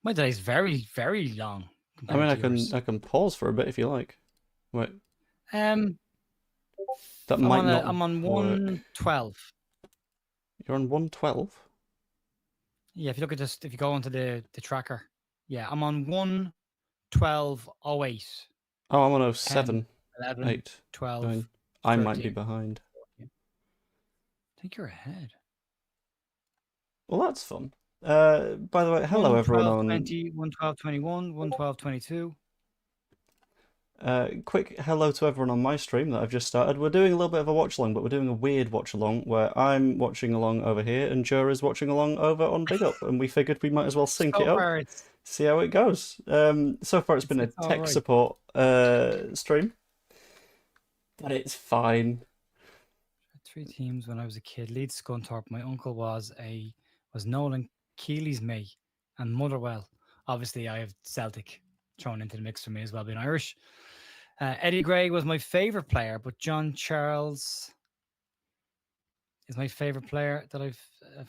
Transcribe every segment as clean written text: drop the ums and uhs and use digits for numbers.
My delay is very, very long I mean, compared to yours. I can pause for a bit if you like. Wait, Um, that might not I'm on work. 112. You're on 112? Yeah, if you look at this, if you go onto the tracker, yeah, I'm on 112.08, Oh, I'm on oh 10, seven, 11, 8, 12, 9. I might be 13, behind. 14. I think you're ahead. Well, that's fun. By the way, hello everyone 112, on 20, 112, 21, 112, 22. quick hello to everyone on my stream that I've just started. We're doing a little bit of a watch along, but we're doing a weird watch along where I'm watching along over here and Jura's watching along over on Big Up, and we figured we might as well sync it So up, far, see how it goes. So far it's been a it's all tech right. support stream, but it's fine. Three teams when I was a kid. Leeds Scunthorpe. My uncle was Nolan Keely's mate, and Motherwell. Obviously, I have Celtic thrown into the mix for me as well, being Irish. Eddie Gray was my favorite player, but John Charles is my favorite player that I've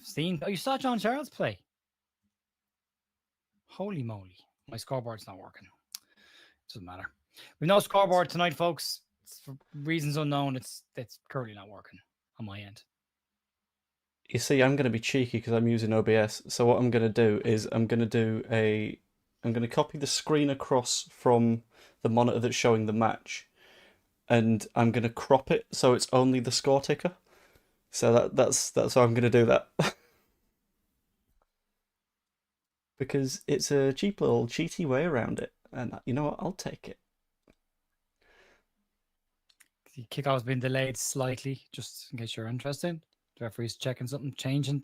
seen. Oh, you saw John Charles play? Holy moly! My scoreboard's not working. Doesn't matter. We've no scoreboard tonight, folks. For reasons unknown, it's currently not working on my end. You see, I'm going to be cheeky because I'm using OBS. So what I'm going to do is I'm going to copy the screen across from the monitor that's showing the match, and I'm going to crop it so it's only the score ticker. So that's how I'm going to do that. Because it's a cheap little cheaty way around it, and you know what? I'll take it. The kickoff's been delayed slightly, just in case you're interested. The referee's checking something,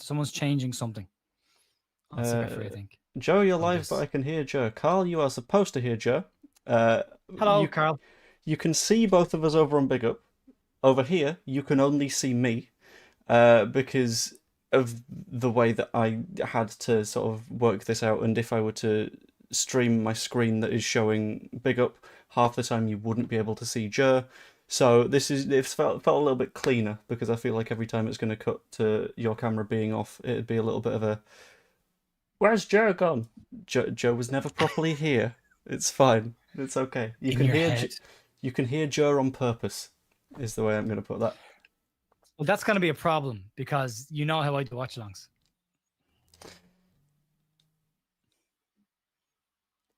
someone's changing something. That's the referee, I think. Joe, you're live, but Apologies. I can hear Joe. Carl, you are supposed to hear Joe. Uh, Hello, you Carl. you can see both of us over on Big Up. Over here, you can only see me, because of the way that I had to sort of work this out. And if I were to stream my screen that is showing Big Up, half the time you wouldn't be able to see Joe. So it felt a little bit cleaner because I feel like every time it's going to cut to your camera being off, it'd be a little bit of a "Where's Joe gone?" Joe was never properly here. It's fine. It's okay. In your head. You can hear Joe on purpose. Is the way I'm going to put that. Well, that's going to be a problem because you know how I do watch-alongs.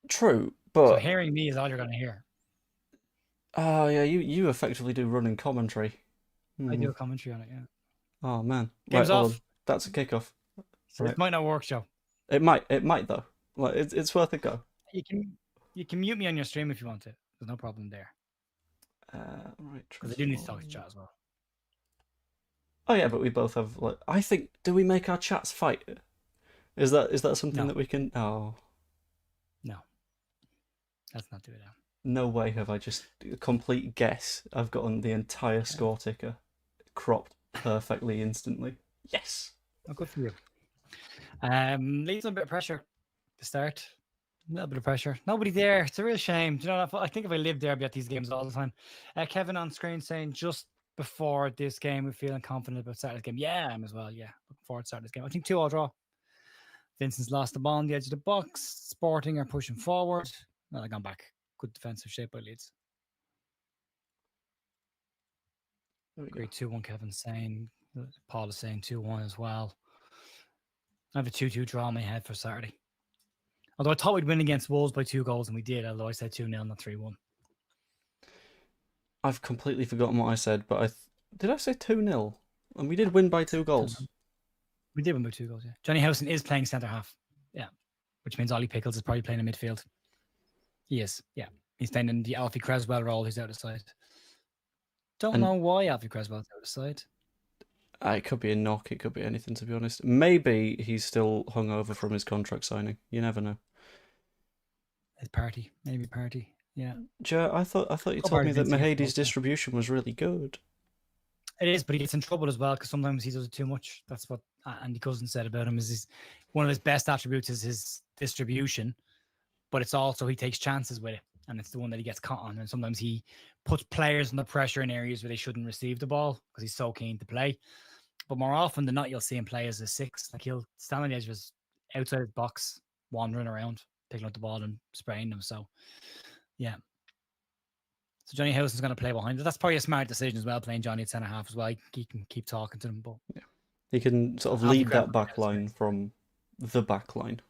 True, So but hearing me is all you're going to hear. oh yeah, you effectively do running commentary. I do Hmm. a commentary on it, yeah. Oh man. Right, Game's hold on. off. That's a kickoff. So this Right. might not work, Joe. It might though. Like it's worth a go. You can mute me on your stream if you want to. There's no problem there. Right. Because I do need to talk to Transform. chat as well. Oh yeah, but we both have like. I think. Do we make our chats fight? Is that something No, that we can? Oh. no. Let's not do it now. No way have I just a complete guess. I've gotten the entire Okay. score ticker cropped perfectly instantly. Yes. Oh, good for you. Leaves a bit of pressure to start. A little bit of pressure. Nobody there. It's a real shame. Do you know, I think if I lived there, I'd be at these games all the time. Kevin on screen saying just before this game, we're feeling confident about starting this game. Yeah, I'm as well. Yeah, looking forward to starting this game. I think 2-2 draw. Vincent's lost the ball on the edge of the box. Sporting are pushing forward. Well, they've gone back. Good defensive shape by Leeds. Great 2-1, Kevin saying. Paul is saying 2-1 as well. I have a 2-2 draw in my head for Saturday. Although I thought we'd win against Wolves by 2 goals, and we did, although I said 2-0, not 3-1. I've completely forgotten what I said, but did I say 2-0? And we did win by 2 goals. We did win by 2 goals, yeah. Johnny Howson is playing centre half. Yeah. Which means Ollie Pickles is probably playing in midfield. He is, yeah. He's playing in the Alfie Creswell role, who's out of side. Don't know why Alfie Creswell's out of side. It could be a knock, it could be anything, to be honest. Maybe he's still hungover from his contract signing. You never know. His party. Maybe party. Yeah. Joe, I thought you told me that Vince against Mahadi's Wolves, yeah. distribution was really good. It is, but he gets in trouble as well because sometimes he does it too much. That's what Andy Cousins said about him. One of his best attributes is his distribution, but it's also he takes chances with it, and it's the one that he gets caught on. And sometimes he puts players under pressure in areas where they shouldn't receive the ball because he's so keen to play. But more often than not, you'll see him play as a 6. Like he'll stand on the edge of his outside his box, wandering around, picking up the ball and spraying them. So, yeah. So Johnny Howson's going to play behind it. That's probably a smart decision as well, playing Johnny at centre half as well. He can keep talking to them, but he can sort of lead that back line from the back line.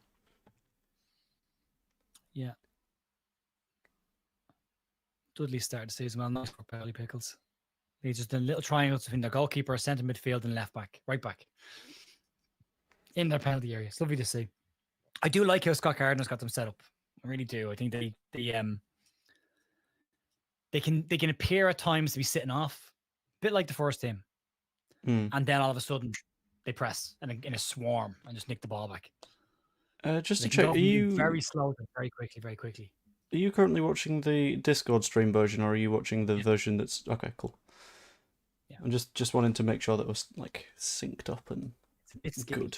Yeah. Dudley started the season well. Nice for Pelly Pickles. He's just a little triangle between their goalkeeper, centre midfield, and left back, right back. In their penalty area. It's lovely to see. I do like how Scott Gardner's got them set up. I really do. I think they can appear at times to be sitting off, a bit like the first team. And then all of a sudden they press and in a swarm and just nick the ball back. Just to check, are you very slow, very quickly? Are you currently watching the Discord stream version, or are you watching the version that's okay? Cool. Yeah, I'm just wanting to make sure that it was like synced up and it's good.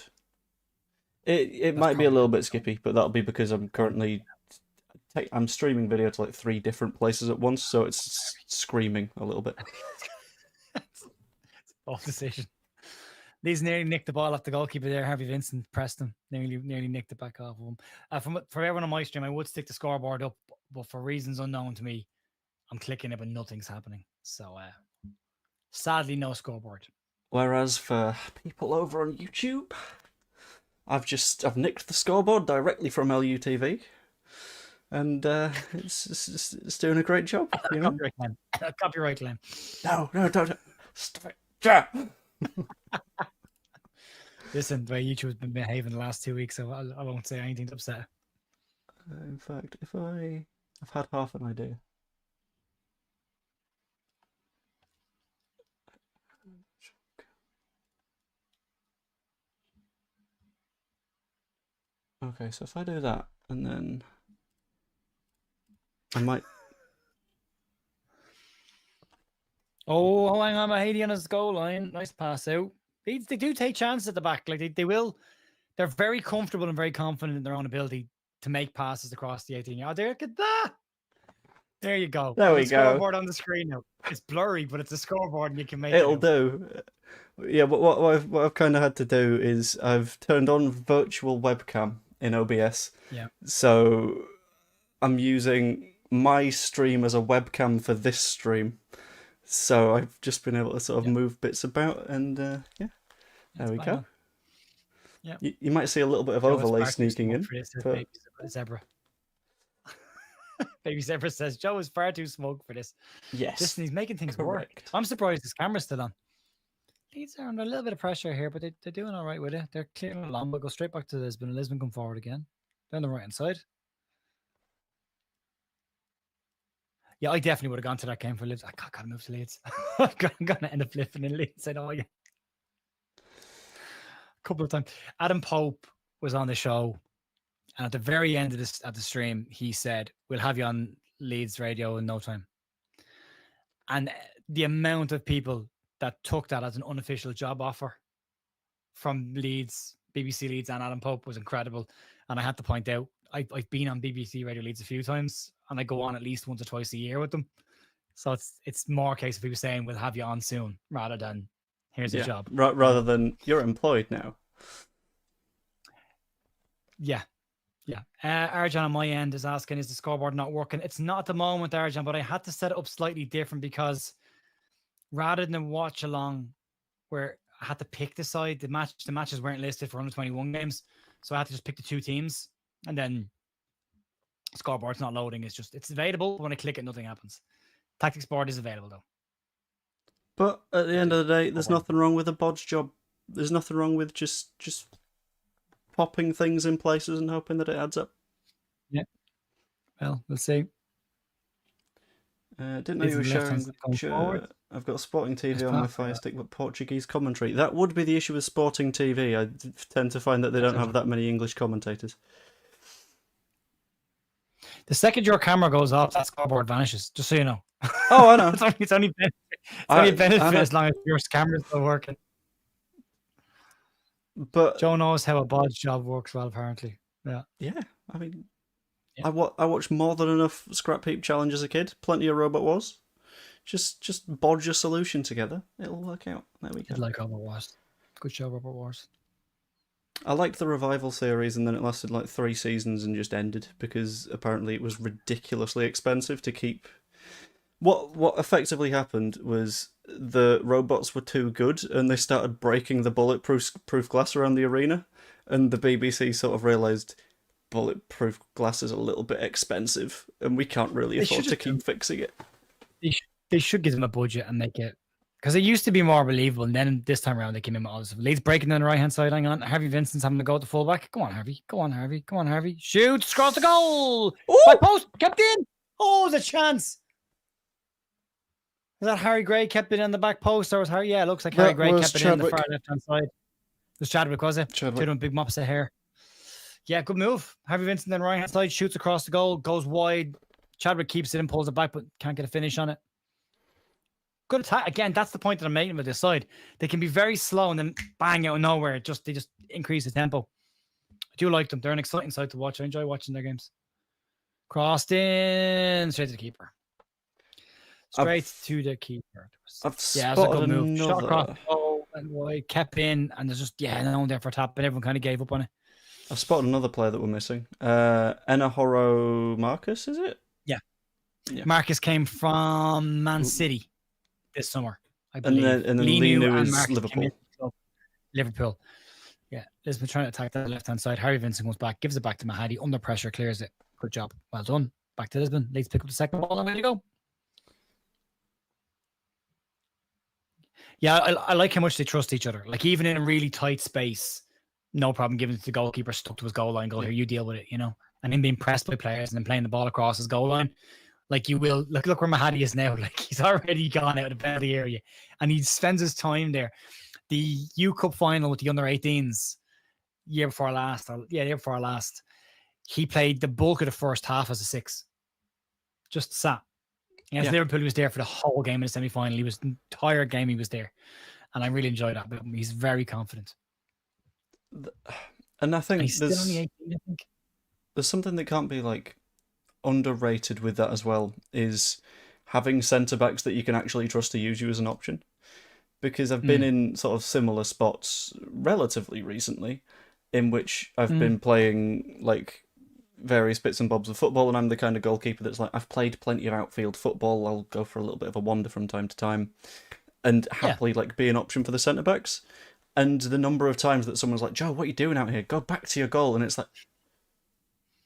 It might be a little bit skippy, but that'll be because I'm currently I'm streaming video to like 3 different places at once, so it's screaming a little bit. It's a bold decision. Leeds nearly nicked the ball off the goalkeeper there. Harvey Vincent pressed him, nearly nicked it back off of him. For everyone on my stream, I would stick the scoreboard up, but for reasons unknown to me, I'm clicking it, but nothing's happening. So, sadly, no scoreboard. Whereas for people over on YouTube, I've nicked the scoreboard directly from LUTV, and it's doing a great job. You know? Copyright claim. No, don't stop it. Yeah. Listen, the way YouTube has been behaving the last 2 weeks, so I won't say anything to upset. In fact, I've had half an idea. Okay, so if I do that, and then I might. Oh, hang on, Mahady on his goal line. Nice pass out. They do take chances at the back. Like they will. They're very comfortable and very confident in their own ability to make passes across the 18-yard. Look at that. There you go. There we go. Scoreboard on the screen now. It's blurry, but it's a scoreboard, and you can make it. It'll do. Yeah, but what I've kind of had to do is I've turned on virtual webcam in OBS. Yeah. So I'm using my stream as a webcam for this stream. So I've just been able to sort of move bits about, and there we go. Yeah. You might see a little bit of overlay sneaking in. Baby Zebra. Baby Zebra says Joe is far too smug for this. Yes. Listen, he's making things work. I'm surprised his camera's still on. Leeds are under a little bit of pressure here, but they're doing all right with it. They're clearing along. We'll go straight back to Lisbon, and Lisbon come forward again. Down the right hand side. Yeah, I definitely would have gone to that game for Leeds. I gotta move to Leeds. I'm gonna end up flipping in Leeds. I know. Yeah. A couple of times. Adam Pope was on the show, and at the very end of the stream, he said, "We'll have you on Leeds radio in no time." And the amount of people that took that as an unofficial job offer from Leeds, BBC Leeds, and Adam Pope was incredible. And I had to point out, I've been on BBC Radio Leeds a few times, and I go on at least once or twice a year with them. So it's more a case of people saying we'll have you on soon, rather than here's a job. Rather than you're employed now. Yeah. Arjan on my end is asking, is the scoreboard not working? It's not at the moment, Arjan, but I had to set it up slightly different because rather than watch along where I had to pick the side, the matches weren't listed for under 21 games. So I had to just pick the 2 teams, and then scoreboard's not loading. It's available. When I click it, nothing happens. Tactics board is available though. But at the end of the day, there's nothing wrong with a bodge job. There's nothing wrong with just popping things in places and hoping that it adds up. Yeah. Well, we'll see. Didn't know you were sharing. I've got Sporting TV on my Fire Stick, but Portuguese commentary. That would be the issue with Sporting TV. I tend to find that they don't have that many English commentators. The second your camera goes off, that scoreboard vanishes. Just so you know. Oh, I know. it's only a benefit as long as your camera's still working. But Joe knows how a bodge job works well, apparently. Yeah. Yeah, I mean, I watched more than enough Scrap Heap Challenge as a kid. Plenty of Robot Wars. Just bodge a solution together. It'll work out. There we go. Like Robot Wars. Good show, Robot Wars. I liked the revival series, and then it lasted like 3 seasons and just ended because apparently it was ridiculously expensive to keep. What effectively happened was the robots were too good, and they started breaking the bulletproof glass around the arena, and the BBC sort of realised bulletproof glass is a little bit expensive, and we can't really afford to keep fixing it. They should give them a budget and make it, because it used to be more believable, and then this time around they came in with all this. Leeds breaking down the right hand side. Hang on, Harvey Vincent's having to go at the fullback. Go on, Harvey. Go on, Harvey. Come on, Harvey. Shoots across the goal. Back post, kept in. Oh, there's a chance. Is that Harry Gray kept it in the back post, or was Harry? Yeah, it looks like Harry Gray kept it in the far left hand side. It was Chadwick, was it? Chadwick. Doing big mops of hair. Yeah, good move. Harvey Vincent on the right hand side shoots across the goal, goes wide. Chadwick keeps it and pulls it back, but can't get a finish on it. Good attack. Again, that's the point that I'm making with this side. They can be very slow and then bang out of nowhere. They just increase the tempo. I do like them. They're an exciting side to watch. I enjoy watching their games. Crossed in, straight to the keeper. Straight to the keeper. I've spotted a good move. Shot across the goal and wide, kept in, and there's just no one there for a tap, but everyone kind of gave up on it. I've spotted another player that we're missing. Enahoro Marcus, is it? Yeah. Marcus came from Man City this summer, I believe. And then Linu is Liverpool. Liverpool. Yeah. Lisbon trying to attack that left-hand side. Harry Vincent comes back, gives it back to Mahadi. Under pressure, clears it. Good job. Well done. Back to Lisbon. Leeds pick up the second ball and way to go. Yeah, I like how much they trust each other. Like, even in a really tight space, no problem giving it to the goalkeeper, stuck to his goal line, here, you deal with it, and him being pressed by players and then playing the ball across his goal line. Like, you will look where Mahadi is now. Like, he's already gone out of the penalty area and he spends his time there. The U Cup final with the under-18s year before last, he played the bulk of the first half as a 6. Just sat. Yes, Liverpool was there for the whole game in the semi-final. He was the entire game he was there. And I really enjoyed that. But he's very confident. And I think he's still only 18, I think. There's something that can't be underrated with that as well, is having centre-backs that you can actually trust to use you as an option. Because I've been in sort of similar spots relatively recently in which I've been playing various bits and bobs of football, and I'm the kind of goalkeeper that's I've played plenty of outfield football, I'll go for a little bit of a wander from time to time and happily be an option for the centre-backs. And the number of times that someone's like, Joe, what are you doing out here? Go back to your goal. And it's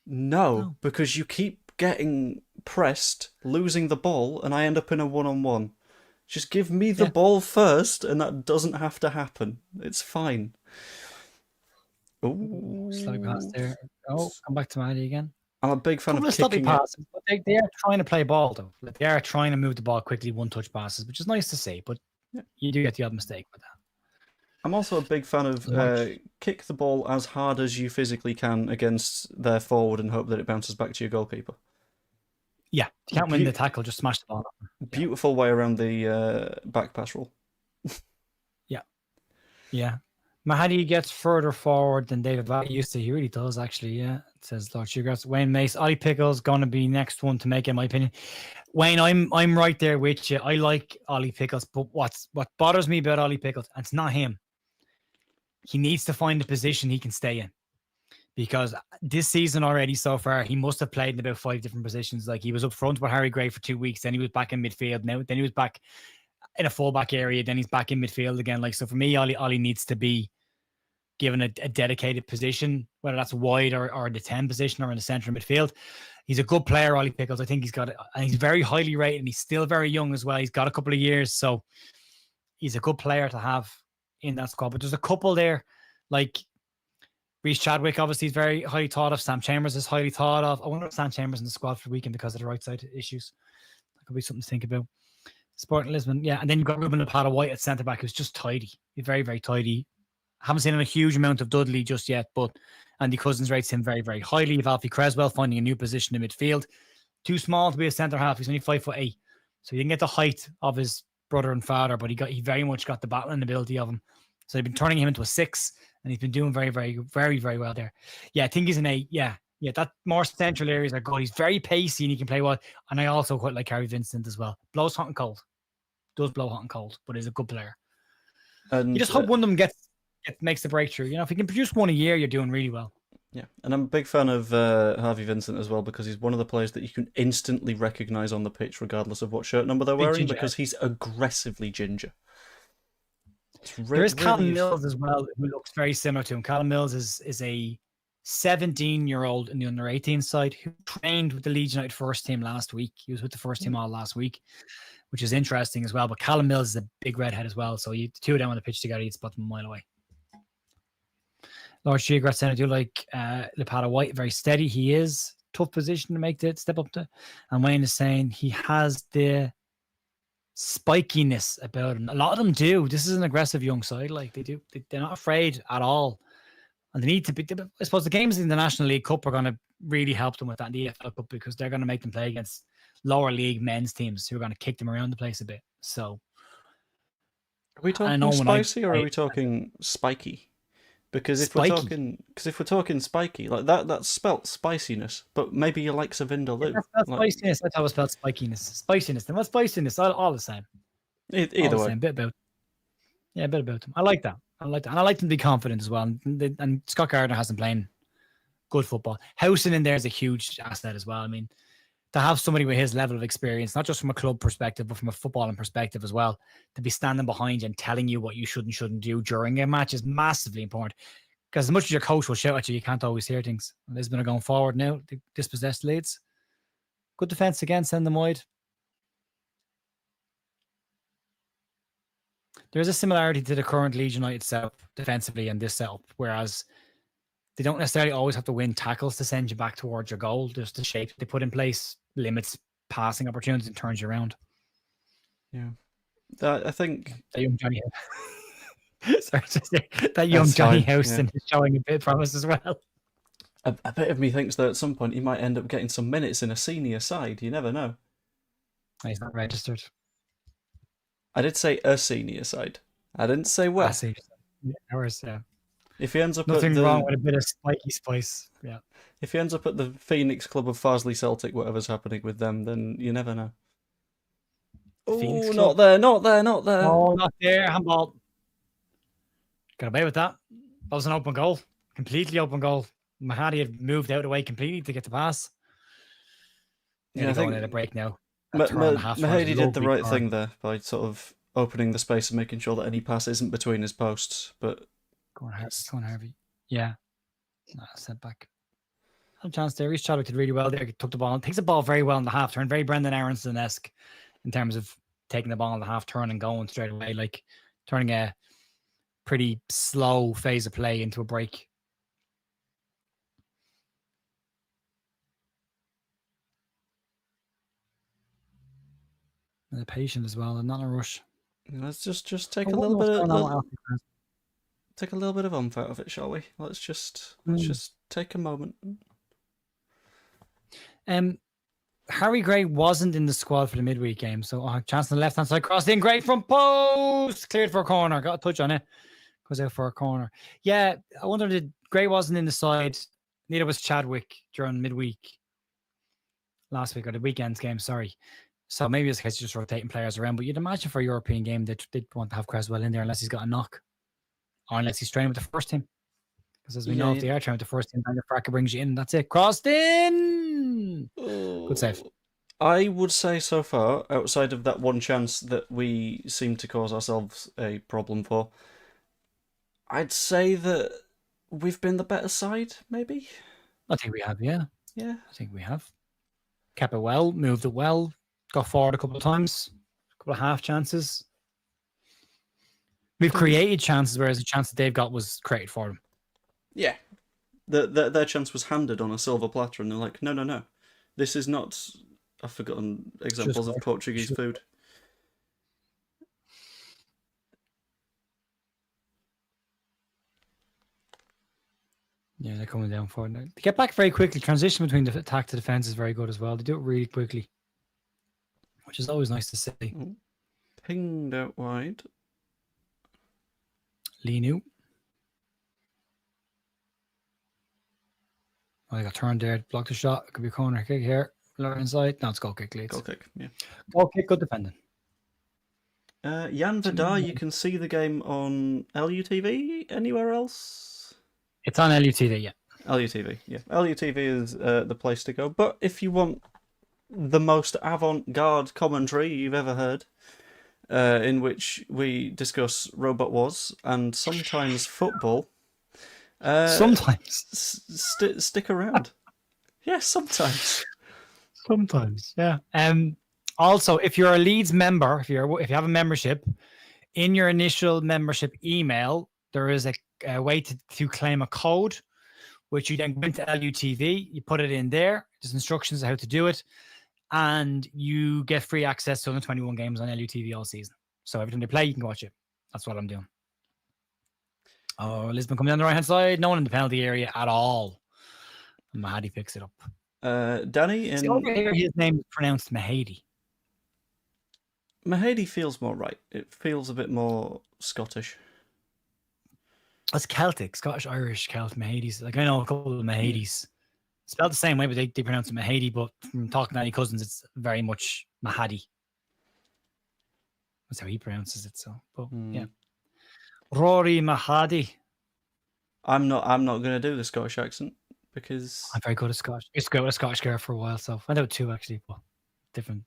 no, because you keep getting pressed, losing the ball, and I end up in a one-on-one. Just give me the ball first, and that doesn't have to happen. It's fine. Ooh. Slow pass there. Oh, come back to Maddie again. I'm a big fan of kicking passes, but they are trying to play ball, though. They are trying to move the ball quickly, one-touch passes, which is nice to see, but you do get the odd mistake with that. I'm also a big fan of kick the ball as hard as you physically can against their forward and hope that it bounces back to your goalkeeper. Yeah, you can't win the tackle, just smash the ball up. Beautiful way around the back pass rule. Yeah. Mahadi gets further forward than David Batty used to. He really does, actually, yeah. It says Lord Sugarts. Wayne Mace. Ollie Pickles going to be next one to make it, in my opinion. Wayne, I'm right there with you. I like Ollie Pickles, but what bothers me about Ollie Pickles, and it's not him, he needs to find a position he can stay in. Because this season already so far, he must have played in about 5 different positions. Like, he was up front with Harry Gray for 2 weeks, then he was back in midfield, then he was back in a fullback area, then he's back in midfield again. So for me, Ollie needs to be given a dedicated position, whether that's wide or the 10 position or in the centre of midfield. He's a good player, Ollie Pickles. I think he's very highly rated, and he's still very young as well. He's got a couple of years, so he's a good player to have in that squad. But there's a couple there, like Reece Chadwick, obviously, is very highly thought of. Sam Chambers is highly thought of. I wonder if Sam Chambers in the squad for the weekend because of the right side issues. That could be something to think about. Sporting Lisbon, and then you've got Ruben Lopata-White at centre-back, who's just tidy. He's very, very tidy. Haven't seen a huge amount of Dudley just yet, but Andy Cousins rates him very, very highly. You've Alfie Creswell finding a new position in midfield. Too small to be a centre-half. He's only 5'8", so he didn't get the height of his brother and father, but he very much got the battling ability of him. So they've been turning him into a 6, and he's been doing very, very, very, very well there. Yeah, I think he's an 8. Yeah, that more central areas are good. He's very pacey and he can play well. And I also quite like Harry Vincent as well. Blows hot and cold. Does blow hot and cold, but he's a good player. And you just hope one of them gets it makes the breakthrough. You know, if you can produce one a year, you're doing really well. Yeah, and I'm a big fan of Harvey Vincent as well because he's one of the players that you can instantly recognise on the pitch regardless of what shirt number they're wearing because he's aggressively ginger. There is Callum Mills as well, who looks very similar to him. Callum Mills is a 17-year-old in the under-18 side who trained with the Leeds United first team last week. He was with the first team all last week, which is interesting as well. But Callum Mills is a big redhead as well, so the two of them on the pitch together, you'd spot them a mile away. Lord Shigrat saying, I do like Lepata White, very steady. He is. Tough position to make the step up to. And Wayne is saying he has the spikiness about him. A lot of them do. This is an aggressive young side. Like they're not afraid at all. And they need to be. I suppose the games in the National League Cup are going to really help them with that in the EFL Cup because they're going to make them play against lower league men's teams who are going to kick them around the place a bit. So, are we talking spicy or are we talking spiky? Because if we're talking spiky, like that's spelt spiciness, but maybe you like Vindaloo. Yeah, that's spiciness. That's how it's spelled spikiness. Spiciness. Then what's spiciness? All the same. Either way. Same. Bit about. Yeah, a bit about them. I like that. And I like them to be confident as well. And Scott Gardner has them playing good football. Howson in there is a huge asset as well. I mean, to have somebody with his level of experience, not just from a club perspective, but from a footballing perspective as well, to be standing behind you and telling you what you should and shouldn't do during a match is massively important. Because as much as your coach will shout at you, you can't always hear things. Lisbon are going forward now. They dispossessed Leeds. Good defence again, send them wide. There is a similarity to the current Leeds United setup defensively and this setup, whereas they don't necessarily always have to win tackles to send you back towards your goal. Just the shape they put in place limits passing opportunities and turns you around. Yeah. I think... That young Johnny Sorry to say, that young Johnny Howson is showing a bit of promise as well. A bit of me thinks that at some point he might end up getting some minutes in a senior side. You never know. He's not registered. I did say a senior side. I didn't say where. Yeah. If he ends up nothing wrong with a bit of spiky spice. Yeah. If he ends up at the Phoenix Club of Farsley Celtic, whatever's happening with them, then you never know. Oh, not there. Oh, not there. Handball. Got away with that. That was an open goal. Completely open goal. Mahadi had moved out of the way completely to get the pass. Yeah, I think at a break now. Mahadi did the right thing there by sort of opening the space and making sure that any pass isn't between his posts. But go on, Harvey. Yeah. Setback. Had a chance there. Reece Chadwick did really well there. He took the ball. Takes the ball very well in the half turn. Very Brendan Aronson-esque in terms of taking the ball in the half turn and going straight away. Like turning a pretty slow phase of play into a break. And patient as well, and not in a rush. Let's just take a little bit of take a little bit of oomph out of it, shall we? Let's just take a moment. Harry Gray wasn't in the squad for the midweek game, so chance on the left hand side, crossed in, Gray from post, cleared for a corner, got a touch on it, goes out for a corner. Yeah, I wonder did Gray wasn't in the side, neither was Chadwick during midweek last week or the weekend's game. Sorry. So maybe it's a case of just rotating players around, but you'd imagine for a European game they'd want to have Creswell in there unless he's got a knock or unless he's training with the first team. Because as we know, if they are training with the first team, then the fracker brings you in. That's it. Crossed in. Good save. I would say so far, outside of that one chance that we seem to cause ourselves a problem for, I'd say that we've been the better side, maybe? I think we have, yeah. Yeah. I think we have. Kept it well, moved it well. Got forward a couple of times, a couple of half chances. We've created chances, whereas the chance that they've got was created for them. Yeah. Their chance was handed on a silver platter, and they're like, no. This is not... I've forgotten examples of Portuguese food. Yeah, they're coming down for it. They get back very quickly. Transition between the attack to defense is very good as well. They do it really quickly, which is always nice to see. Pinged out wide. Linu. Oh, they got turned there. Blocked the shot. It could be a corner kick here. Lower inside. No, it's goal kick, Leeds. Goal kick, yeah. Goal kick, good defending. Jan Vidar, you can see the game on LUTV. Anywhere else? It's on LUTV, yeah. LUTV, yeah. LUTV is the place to go. But if you want the most avant-garde commentary you've ever heard, in which we discuss Robot Wars and sometimes football, Sometimes. stick around. Yeah, sometimes. Sometimes, yeah. Also, if you're a Leeds member, if you have a membership, in your initial membership email, there is a way to claim a code, which you then go into LUTV, you put it in there. There's instructions on how to do it, and you get free access to the 21 games on LUTV all season. So every time they play, you can watch it. That's what I'm doing. Oh, Lisbon coming down the right-hand side. No one in the penalty area at all. Mahadi picks it up. Danny, See, over here, his name is pronounced Mahady. Mahady feels more right. It feels a bit more Scottish. That's Celtic, Scottish, Irish, Celt, Mahadis. Like I know a couple of Mahadis. Spelled the same way, but they pronounce it Mahady. But from talking to any cousins, it's very much Mahadi. That's how he pronounces it. So, but yeah, Rory Mahadi. I'm not going to do the Scottish accent because I'm very good at Scottish. I used to go with a Scottish girl for a while, so I know two actually, but different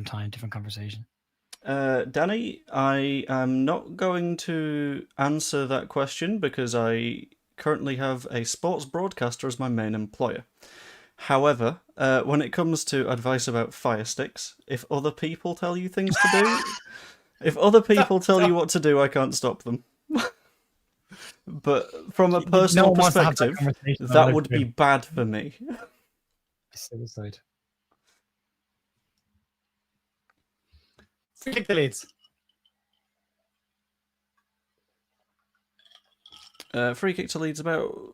time, different conversation. Danny, I am not going to answer that question because I currently have a sports broadcaster as my main employer. However, when it comes to advice about fire sticks, if other people tell you things to do, if other people tell you what to do, I can't stop them. But from a personal perspective, that would be bad for me. Suicide. Free kick to Leeds. Free kick to Leeds about,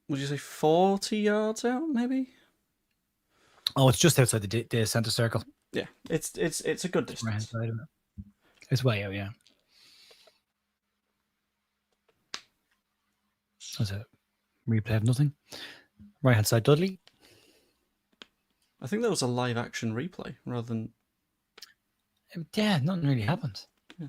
would you say 40 yards out, maybe? Oh, it's just outside the centre circle. Yeah, it's a good distance. Right, it's way out, yeah. That's a replay of nothing. Right hand side, Dudley. I think that was a live action replay rather than. Yeah, nothing really happened. Yeah.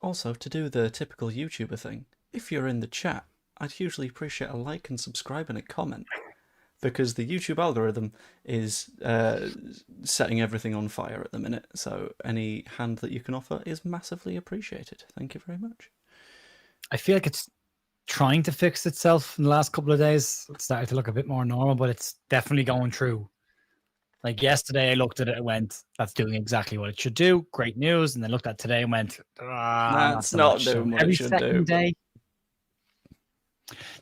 Also, to do the typical YouTuber thing, if you're in the chat, I'd hugely appreciate a like and subscribe and a comment, because the YouTube algorithm is setting everything on fire at the minute, so any hand that you can offer is massively appreciated. Thank you very much. I feel like it's trying to fix itself in the last couple of days. It's starting to look a bit more normal, but it's definitely going through. Like yesterday, I looked at it and went, that's doing exactly what it should do. Great news. And then looked at today and went, that's not doing what it should do. Every second day.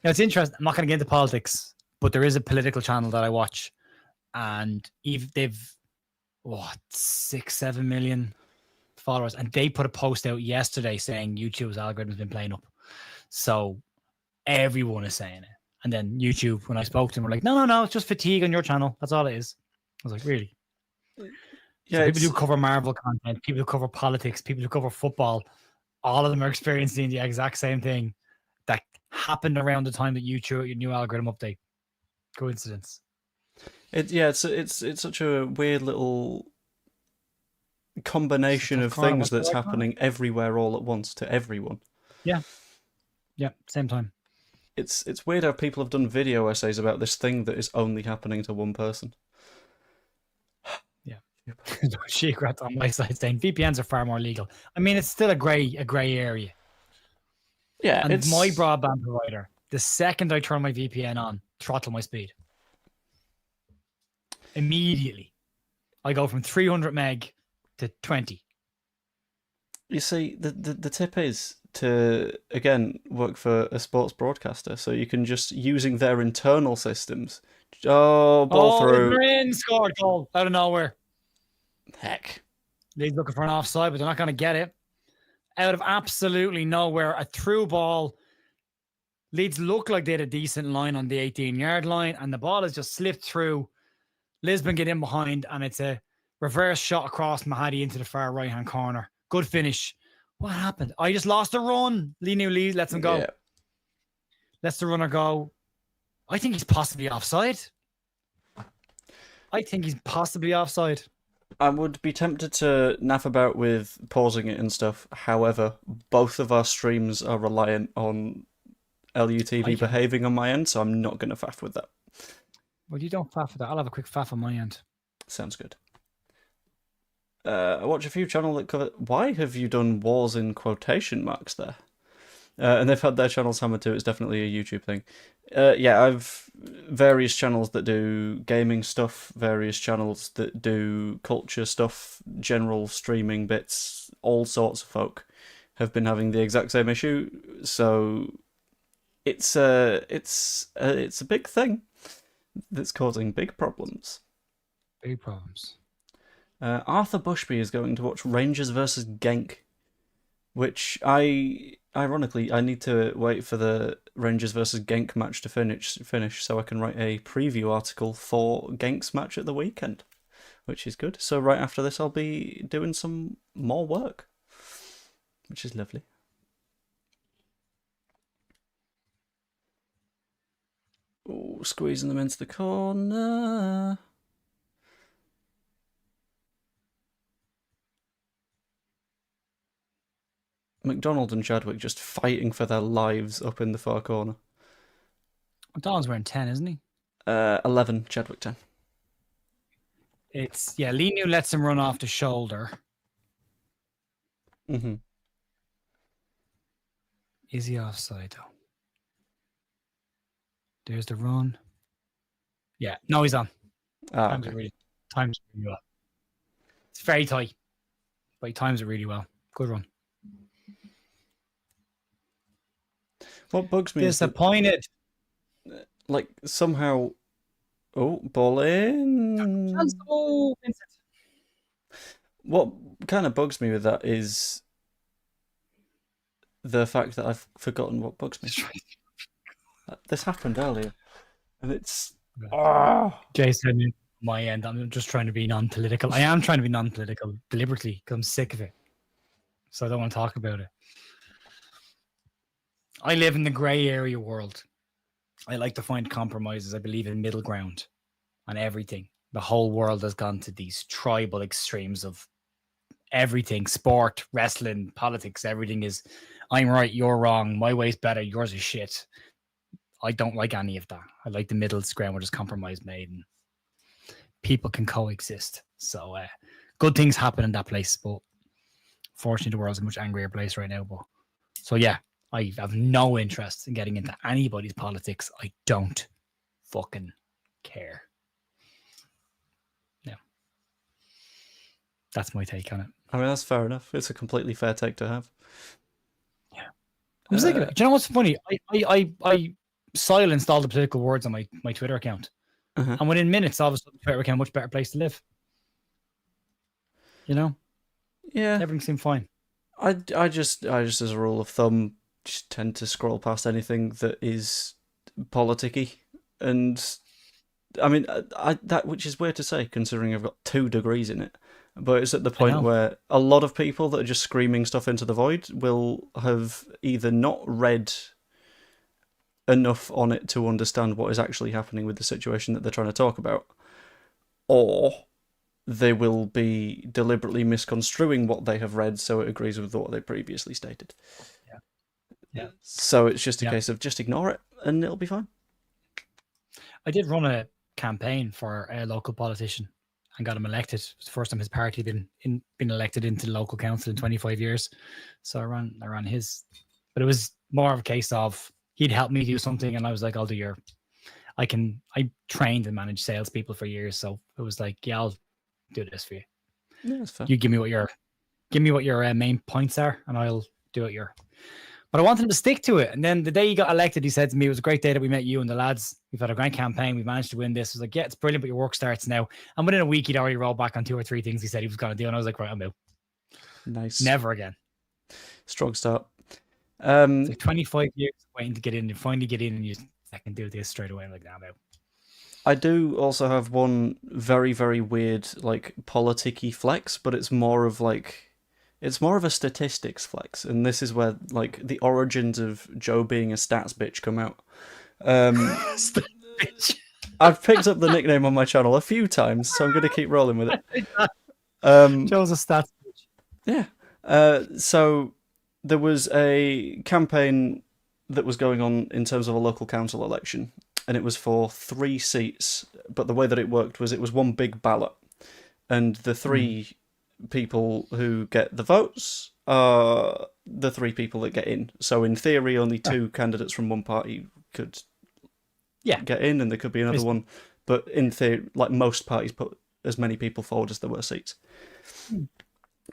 Now, it's interesting. I'm not going to get into politics, but there is a political channel that I watch. And they've, 6-7 million followers. And they put a post out yesterday saying YouTube's algorithm has been playing up. So everyone is saying it. And then YouTube, when I spoke to them, were like, no, it's just fatigue on your channel. That's all it is. I was like, really? Yeah. So people who cover Marvel content, people who cover politics, people who cover football, all of them are experiencing the exact same thing that happened around the time that YouTube, your new algorithm update. Coincidence? It's such a weird little combination of things that's happening everywhere all at once to everyone. Yeah, same time. It's weird how people have done video essays about this thing that is only happening to one person. She grabbed on my side saying VPNs are far more legal. I mean, it's still a grey area. Yeah, and it's my broadband provider. The second I turn my VPN on, throttle my speed. Immediately, I go from 300 meg to 20. You see, the tip is to again work for a sports broadcaster, so you can just using their internal systems. Ball through. Scored goal out of nowhere. Heck. Leeds looking for an offside, but they're not going to get it. Out of absolutely nowhere, a through ball. Leeds look like they had a decent line on the 18-yard line, and the ball has just slipped through. Lisbon get in behind, and it's a reverse shot across Mahadi into the far right-hand corner. Good finish. What happened? I just lost a run. Lee lets him go. Yeah. Lets the runner go. I think he's possibly offside. I would be tempted to naff about with pausing it and stuff. However, both of our streams are reliant on LUTV behaving on my end, so I'm not going to faff with that. Well, you don't faff with that. I'll have a quick faff on my end. Sounds good. I watch a few channels that cover... Why have you done wars in quotation marks there? And they've had their channels hammered too. It's definitely a YouTube thing. Yeah, I've various channels that do gaming stuff, various channels that do culture stuff, general streaming bits, all sorts of folk have been having the exact same issue. So it's a big thing that's causing big problems. Big problems. Arthur Bushby is going to watch Rangers versus Genk, which ironically, I need to wait for the Rangers versus Genk match to finish so I can write a preview article for Genk's match at the weekend, which is good. So right after this, I'll be doing some more work, which is lovely. Oh, squeezing them into the corner. McDonald and Chadwick just fighting for their lives up in the far corner. McDonald's wearing 10, isn't he? 11, Chadwick 10. Lee lets him run off the shoulder. Mm-hmm. Is he offside, though? There's the run. Yeah. No, he's on. Times it really well. It's very tight, but he times it really well. Good run. What bugs me disappointed. Is that, like, somehow... Oh, ball in. Oh, Vincent. What kind of bugs me with that is the fact that I've forgotten what bugs me. This happened earlier, and it's... Jason, my end, I'm just trying to be non-political. I am trying to be non-political deliberately because I'm sick of it. So I don't want to talk about it. I live in the grey area world. I like to find compromises. I believe in middle ground on everything. The whole world has gone to these tribal extremes of everything. Sport, wrestling, politics, everything is I'm right, you're wrong. My way's better, yours is shit. I don't like any of that. I like the middle ground where there's compromise made and people can coexist. So good things happen in that place. But fortunately, the world's a much angrier place right now. But so yeah. I have no interest in getting into anybody's politics. I don't fucking care. No. That's my take on it. I mean, that's fair enough. It's a completely fair take to have. Yeah. I'm sick of it. Do you know what's funny? I silenced all the political words on my Twitter account. Uh-huh. And within minutes, all of a sudden, Twitter became a much better place to live. You know? Yeah. Everything seemed fine. I just as a rule of thumb, just tend to scroll past anything that is politicky, and I mean that, which is weird to say considering I've got 2 degrees in it, but it's at the point where a lot of people that are just screaming stuff into the void will have either not read enough on it to understand what is actually happening with the situation that they're trying to talk about, or they will be deliberately misconstruing what they have read so it agrees with what they previously stated. Yeah. So it's just a case of just ignore it and it'll be fine. I did run a campaign for a local politician and got him elected. It's the first time his party had been elected into the local council in 25 years. So I ran his, but it was more of a case of he'd help me do something and I was like, I'll do your, I trained and managed salespeople for years. So it was like, yeah, I'll do this for you. Yeah, that's fair. You give me what your main points are and I'll do it But I wanted him to stick to it. And then the day he got elected, he said to me, it was a great day that we met you and the lads. We've had a great campaign. We've managed to win this. I was like, yeah, it's brilliant, but your work starts now. And within a week, he'd already rolled back on 2 or 3 things he said he was going to do. And I was like, right, I'm out. Nice. Never again. Strong start. It's like 25 years waiting to get in and finally get in and you I can do this straight away. I'm like, nah, I'm out. I do also have one very, very weird, like, politicky flex, but it's more of like, It's more of a statistics flex, and this is where like the origins of Joe being a stats bitch come out. Bitch. I've picked up the nickname on my channel a few times, so I'm going to keep rolling with it. Um, Joe's a stats bitch. yeah. So there was a campaign that was going on in terms of a local council election, and it was for 3 seats. But the way that it worked was it was one big ballot, and the 3 people who get the votes are the 3 people that get in. So in theory, only 2 candidates from one party could get in, and there could be another one. But in theory, like most parties put as many people forward as there were seats.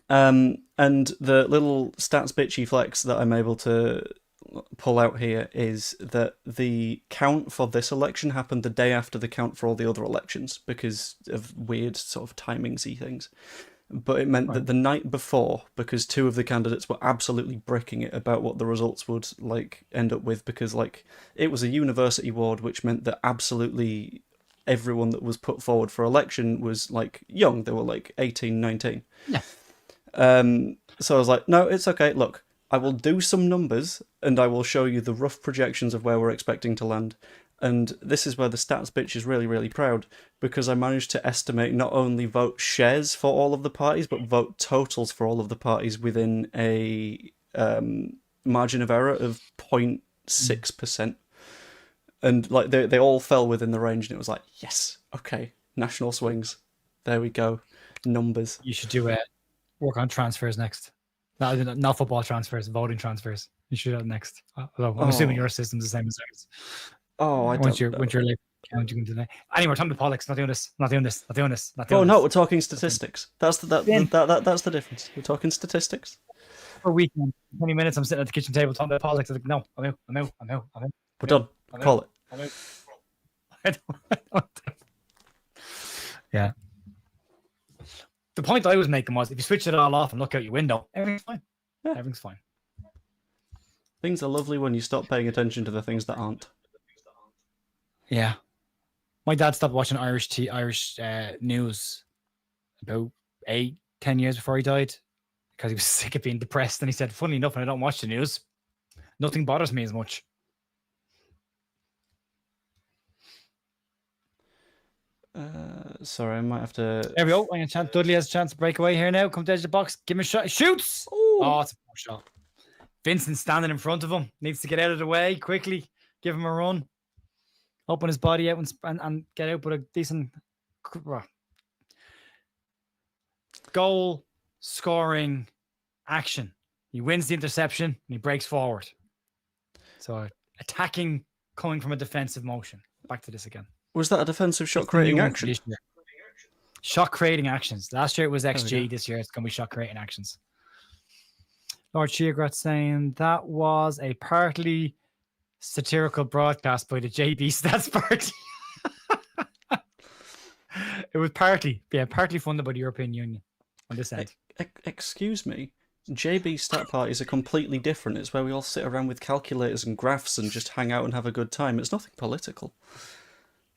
And the little stats bitchy flex that I'm able to pull out here is that the count for this election happened the day after the count for all the other elections because of weird sort of timingsy things. But it meant that the night before, because 2 of the candidates were absolutely bricking it about what the results would like end up with, because like it was a university ward, which meant that absolutely everyone that was put forward for election was like young. They were like 18, 19. Yeah. So I was like, no, it's okay. Look, I will do some numbers and I will show you the rough projections of where we're expecting to land. And this is where the stats bitch is really, really proud, because I managed to estimate not only vote shares for all of the parties, but vote totals for all of the parties within a margin of error of 0.6%. And like they all fell within the range, and it was like, yes, okay, national swings. There we go. Numbers. You should do work on transfers next. Not football transfers, voting transfers. You should do that next. Although I'm assuming your system's the same as ours. Oh, I once don't you're like counting today. Anyway, we're talking to politics. Not doing this. Oh no, we're talking statistics. That's that's the difference. We're talking statistics. For a weekend, 20 minutes. I'm sitting at the kitchen table talking about politics. I'm like, no, I'm out. We're done. Call it. Yeah. The point I was making was, if you switch it all off and look out your window, everything's fine. Yeah. Everything's fine. Things are lovely when you stop paying attention to the things that aren't. Yeah. My dad stopped watching Irish news about 8-10 years before he died because he was sick of being depressed. And he said, funnily enough, when I don't watch the news, nothing bothers me as much. Sorry, I might have to... There we go. Dudley has a chance to break away here now. Come to the edge of the box. Give him a shot. He shoots! Ooh. Oh, it's a poor shot. Vincent standing in front of him. Needs to get out of the way quickly. Give him a run. Open his body out and get out with a decent goal scoring action. He wins the interception and he breaks forward. So attacking coming from a defensive motion. Back to this again. Was that a defensive shot creating action? Shot creating actions. Last year it was XG. This year it's going to be shot creating actions. Lord Sheargrat saying that was a partly satirical broadcast by the JB Stats Party. It was partly funded by the European Union on this end. Excuse me. JB Stat Parties are completely different. It's where we all sit around with calculators and graphs and just hang out and have a good time. It's nothing political.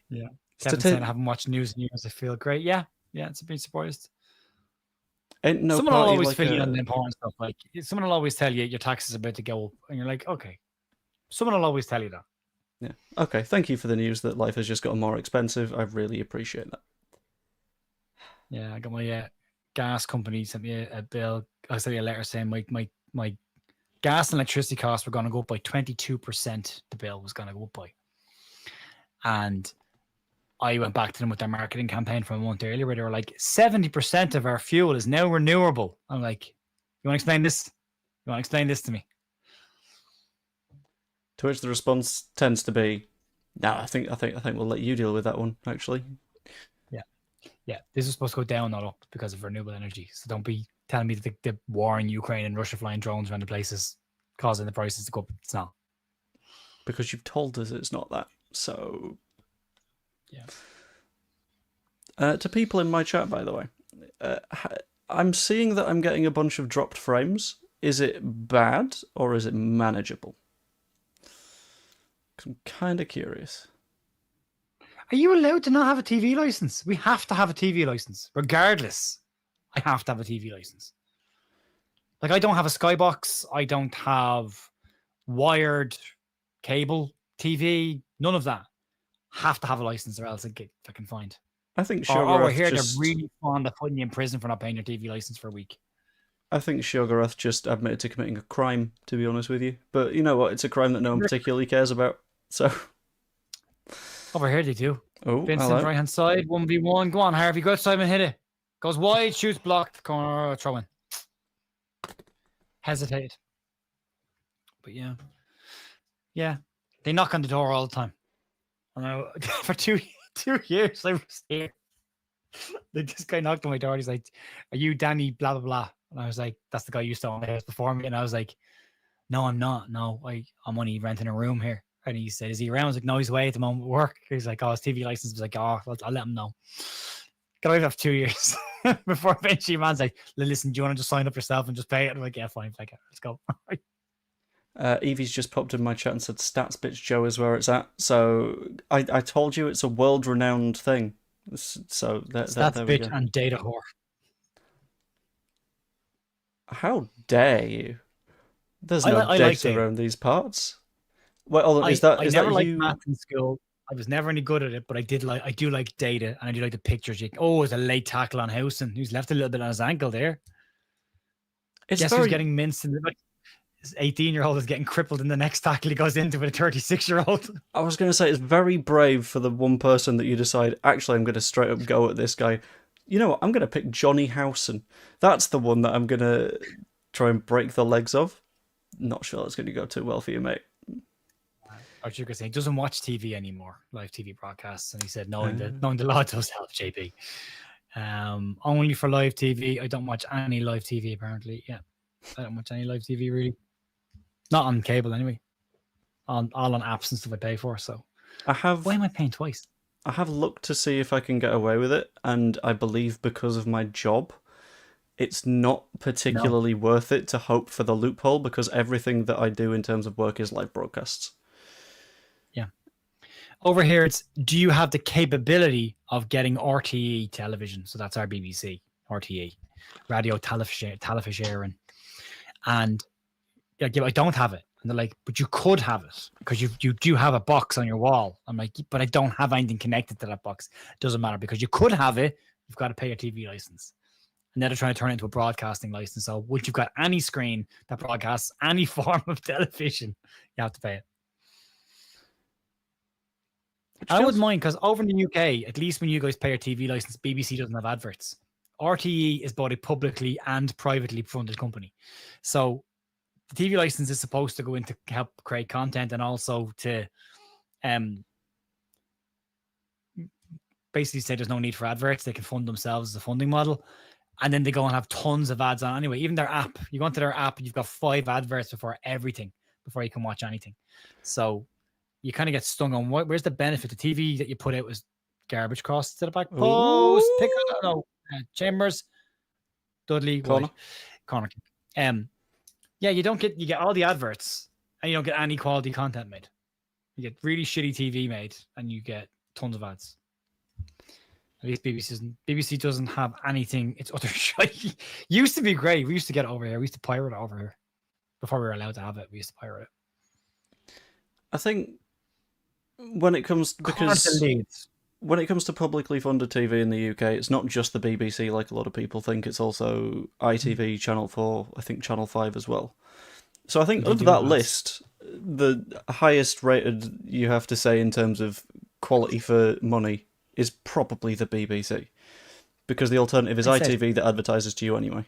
Yeah. Kevin saying I haven't watched news in years. I feel great. Yeah, it's a bit surprised. Ain't no someone will always like fill you on the important stuff. Like someone will always tell you your taxes are about to go up, and you're like, okay. Someone will always tell you that. Yeah. Okay. Thank you for the news that life has just gotten more expensive. I really appreciate that. Yeah, I got my gas company sent me a bill. I sent you a letter saying my gas and electricity costs were going to go up by 22%. The bill was going to go up by, and I went back to them with their marketing campaign from a month earlier where they were like, 70% of our fuel is now renewable. I'm like, you want to explain this? You want to explain this to me? To which the response tends to be, "No, I think we'll let you deal with that one." Actually, yeah. This is supposed to go down, not up, because of renewable energy. So don't be telling me that the war in Ukraine and Russia flying drones around the places causing the prices to go up. It's not. Because you've told us it's not that. So, yeah. To people in my chat, by the way, I'm seeing that I'm getting a bunch of dropped frames. Is it bad or is it manageable? I'm kind of curious. Are you allowed to not have a TV license? We have to have a TV license. Regardless, I have to have a TV license. Like, I don't have a Skybox. I don't have wired cable TV. None of that. Have to have a license or else I can find. I think Or I Shogorath hear they're just. really fond of putting you in prison for not paying your TV license for a week. I think Shogorath just admitted to committing a crime, to be honest with you. But you know what? It's a crime that no one particularly cares about. So. Over here they do. Oh, Vincent, hello. right hand side, 1v1. Go on, Harvey. Go outside and hit it. Goes wide, shoots, blocked, corner, throw in. Hesitated. But yeah. Yeah. They knock on the door all the time. And for two years I was here. This guy knocked on my door. He's like, "Are you Danny blah blah blah?" And I was like, "That's the guy you used to own the house before me." And I was like, "No, I'm not. No, I'm only renting a room here." And he said, "Is he around?" I was like, "No, he's away at the moment at work." He's like, "Oh, his TV license." I was like, "Oh, I'll let him know." Got away for 2 years before eventually man's like, "Listen, do you want to just sign up yourself and just pay it?" And I'm like, "Yeah, fine, like, let's go." Evie's just popped in my chat and said Stats Bitch Joe is where it's at. So I told you it's a world-renowned thing. So Stats there we bitch go. and data whore. How dare you? There's no I like data data. around these parts. Well, is that I never liked you? math in school. I was never any good at it, but I do like data, and I do like the pictures. It's a late tackle on Housen. He's left a little bit on his ankle there. It's Guess very. who's getting minced? His 18-year-old is getting crippled in the next tackle he goes into with a 36-year-old. I was going to say it's very brave for the one person that you decide. Actually, I'm going to straight up go at this guy. You know what? I'm going to pick Johnny Housen. That's the one that I'm going to try and break the legs of. Not sure that's going to go too well for you, mate. I was going to say he doesn't watch TV anymore, live TV broadcasts, and he said knowing the law does help, JP. Only for live TV. I don't watch any live TV apparently. Yeah, I don't watch any live TV really. Not on cable anyway. All on apps and stuff I pay for. So why am I paying twice? I have looked to see if I can get away with it, and I believe because of my job, it's not particularly worth it to hope for the loophole because everything that I do in terms of work is live broadcasts. Yeah. Over here, it's do you have the capability of getting RTE television? So that's our BBC, RTE, Radio Television. And yeah, I don't have it. And they're like, but you could have it because you do have a box on your wall. I'm like, but I don't have anything connected to that box. It doesn't matter because you could have it. You've got to pay your TV license. And now they're trying to turn it into a broadcasting license. So once you've got any screen that broadcasts any form of television, you have to pay it. I wouldn't mind because over in the UK, at least when you guys pay your TV license, BBC doesn't have adverts. RTE is both a publicly and privately funded company. So the TV license is supposed to go in to help create content and also to basically say there's no need for adverts. They can fund themselves as a funding model. And then they go and have tons of ads on anyway. Even their app, you go into their app, you've got 5 adverts before you can watch anything. So you kind of get stung on where's the benefit? The TV that you put out was garbage costs to the back post. Pick Chambers, Dudley, corner. Yeah, you get all the adverts and you don't get any quality content made. You get really shitty TV made and you get tons of ads. At least BBC doesn't have anything. It's utter shit. Used to be great. We used to get it over here. We used to pirate it over here. Before we were allowed to have it, we used to pirate it. I think when it comes to publicly funded TV in the UK, it's not just the BBC like a lot of people think. It's also ITV, Channel 4, I think Channel 5 as well. So I think of that list, the highest rated you have to say in terms of quality for money is probably the BBC. Because the alternative is ITV that advertises to you anyway.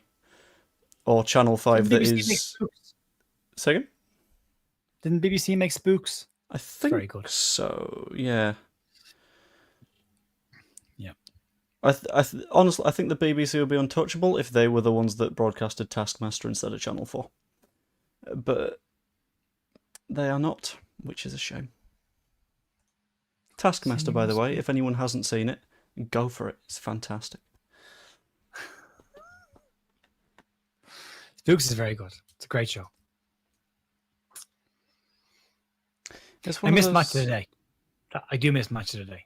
Or Channel 5 that is... Say again? Didn't BBC make Spooks? I think very good. So, yeah. Yeah. Honestly, I think the BBC would be untouchable if they were the ones that broadcasted Taskmaster instead of Channel 4. But they are not, which is a shame. Taskmaster, by the way, if anyone hasn't seen it, go for it. It's fantastic. Spooks is very good. It's a great show. I miss Match of the Day. I do miss Match of the Day.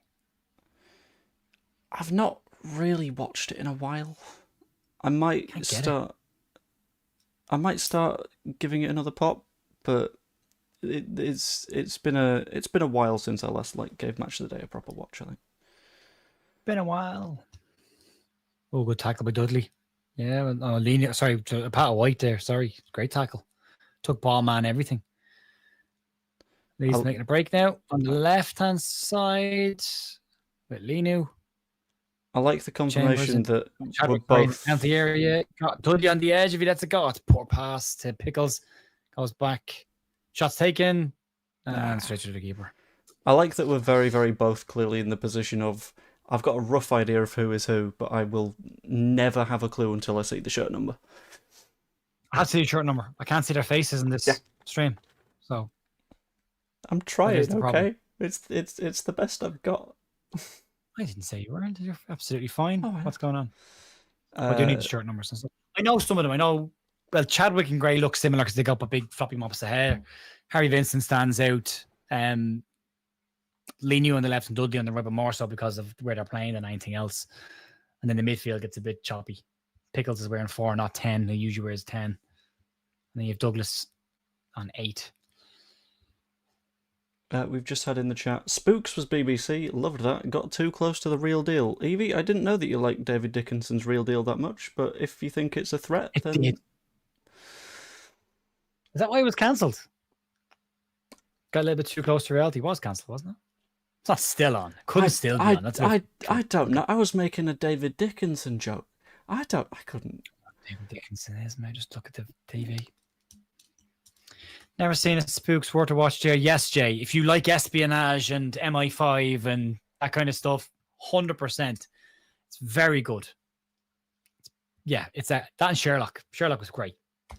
I've not really watched it in a while. I might start. I might start giving it another pop, but it's been a while since I last gave Match of the Day a proper watch. I think. Been a while. Oh, good tackle by Dudley. Yeah, Lena. Sorry, a pat of White there. Sorry, great tackle. Took ball man, everything. Leeds making a break now on the left-hand side with Linu. I like the confirmation that we're both out the area. Got Dudley on the edge. If he lets it go, it's a poor pass to Pickles. Goes back. Shots taken. And straight to the keeper. I like that we're very, very both clearly in the position of I've got a rough idea of who is who, but I will never have a clue until I see the shirt number. I have to see the shirt number. I can't see their faces in this stream. So I'm trying, okay? It's the best I've got. I didn't say you weren't. You're absolutely fine. Oh, yeah. What's going on? I do need the shirt numbers and stuff. I know some of them. I know, well, Chadwick and Gray look similar because they got big floppy mops of hair. Harry Vincent stands out. Lenu on the left and Dudley on the right, but more so because of where they're playing than anything else. And then the midfield gets a bit choppy. Pickles is wearing 4, not 10. He usually wears 10. And then you have Douglas on 8. We've just had in the chat, Spooks was BBC, loved that, got too close to the real deal. Evie, I didn't know that you liked David Dickinson's Real Deal that much, but if you think it's a threat, then... Did. Is that why it was cancelled? Got a little bit too close to reality. It was cancelled, wasn't it? It's not still on. Couldn't still be on. That's I don't know. I was making a David Dickinson joke. I couldn't. David Dickinson is, man. Just look at the TV. Never seen a Spooks worth a watch, Jay. Yes, Jay. If you like espionage and MI5 and that kind of stuff, 100%. It's very good. It's that and Sherlock. Sherlock was great.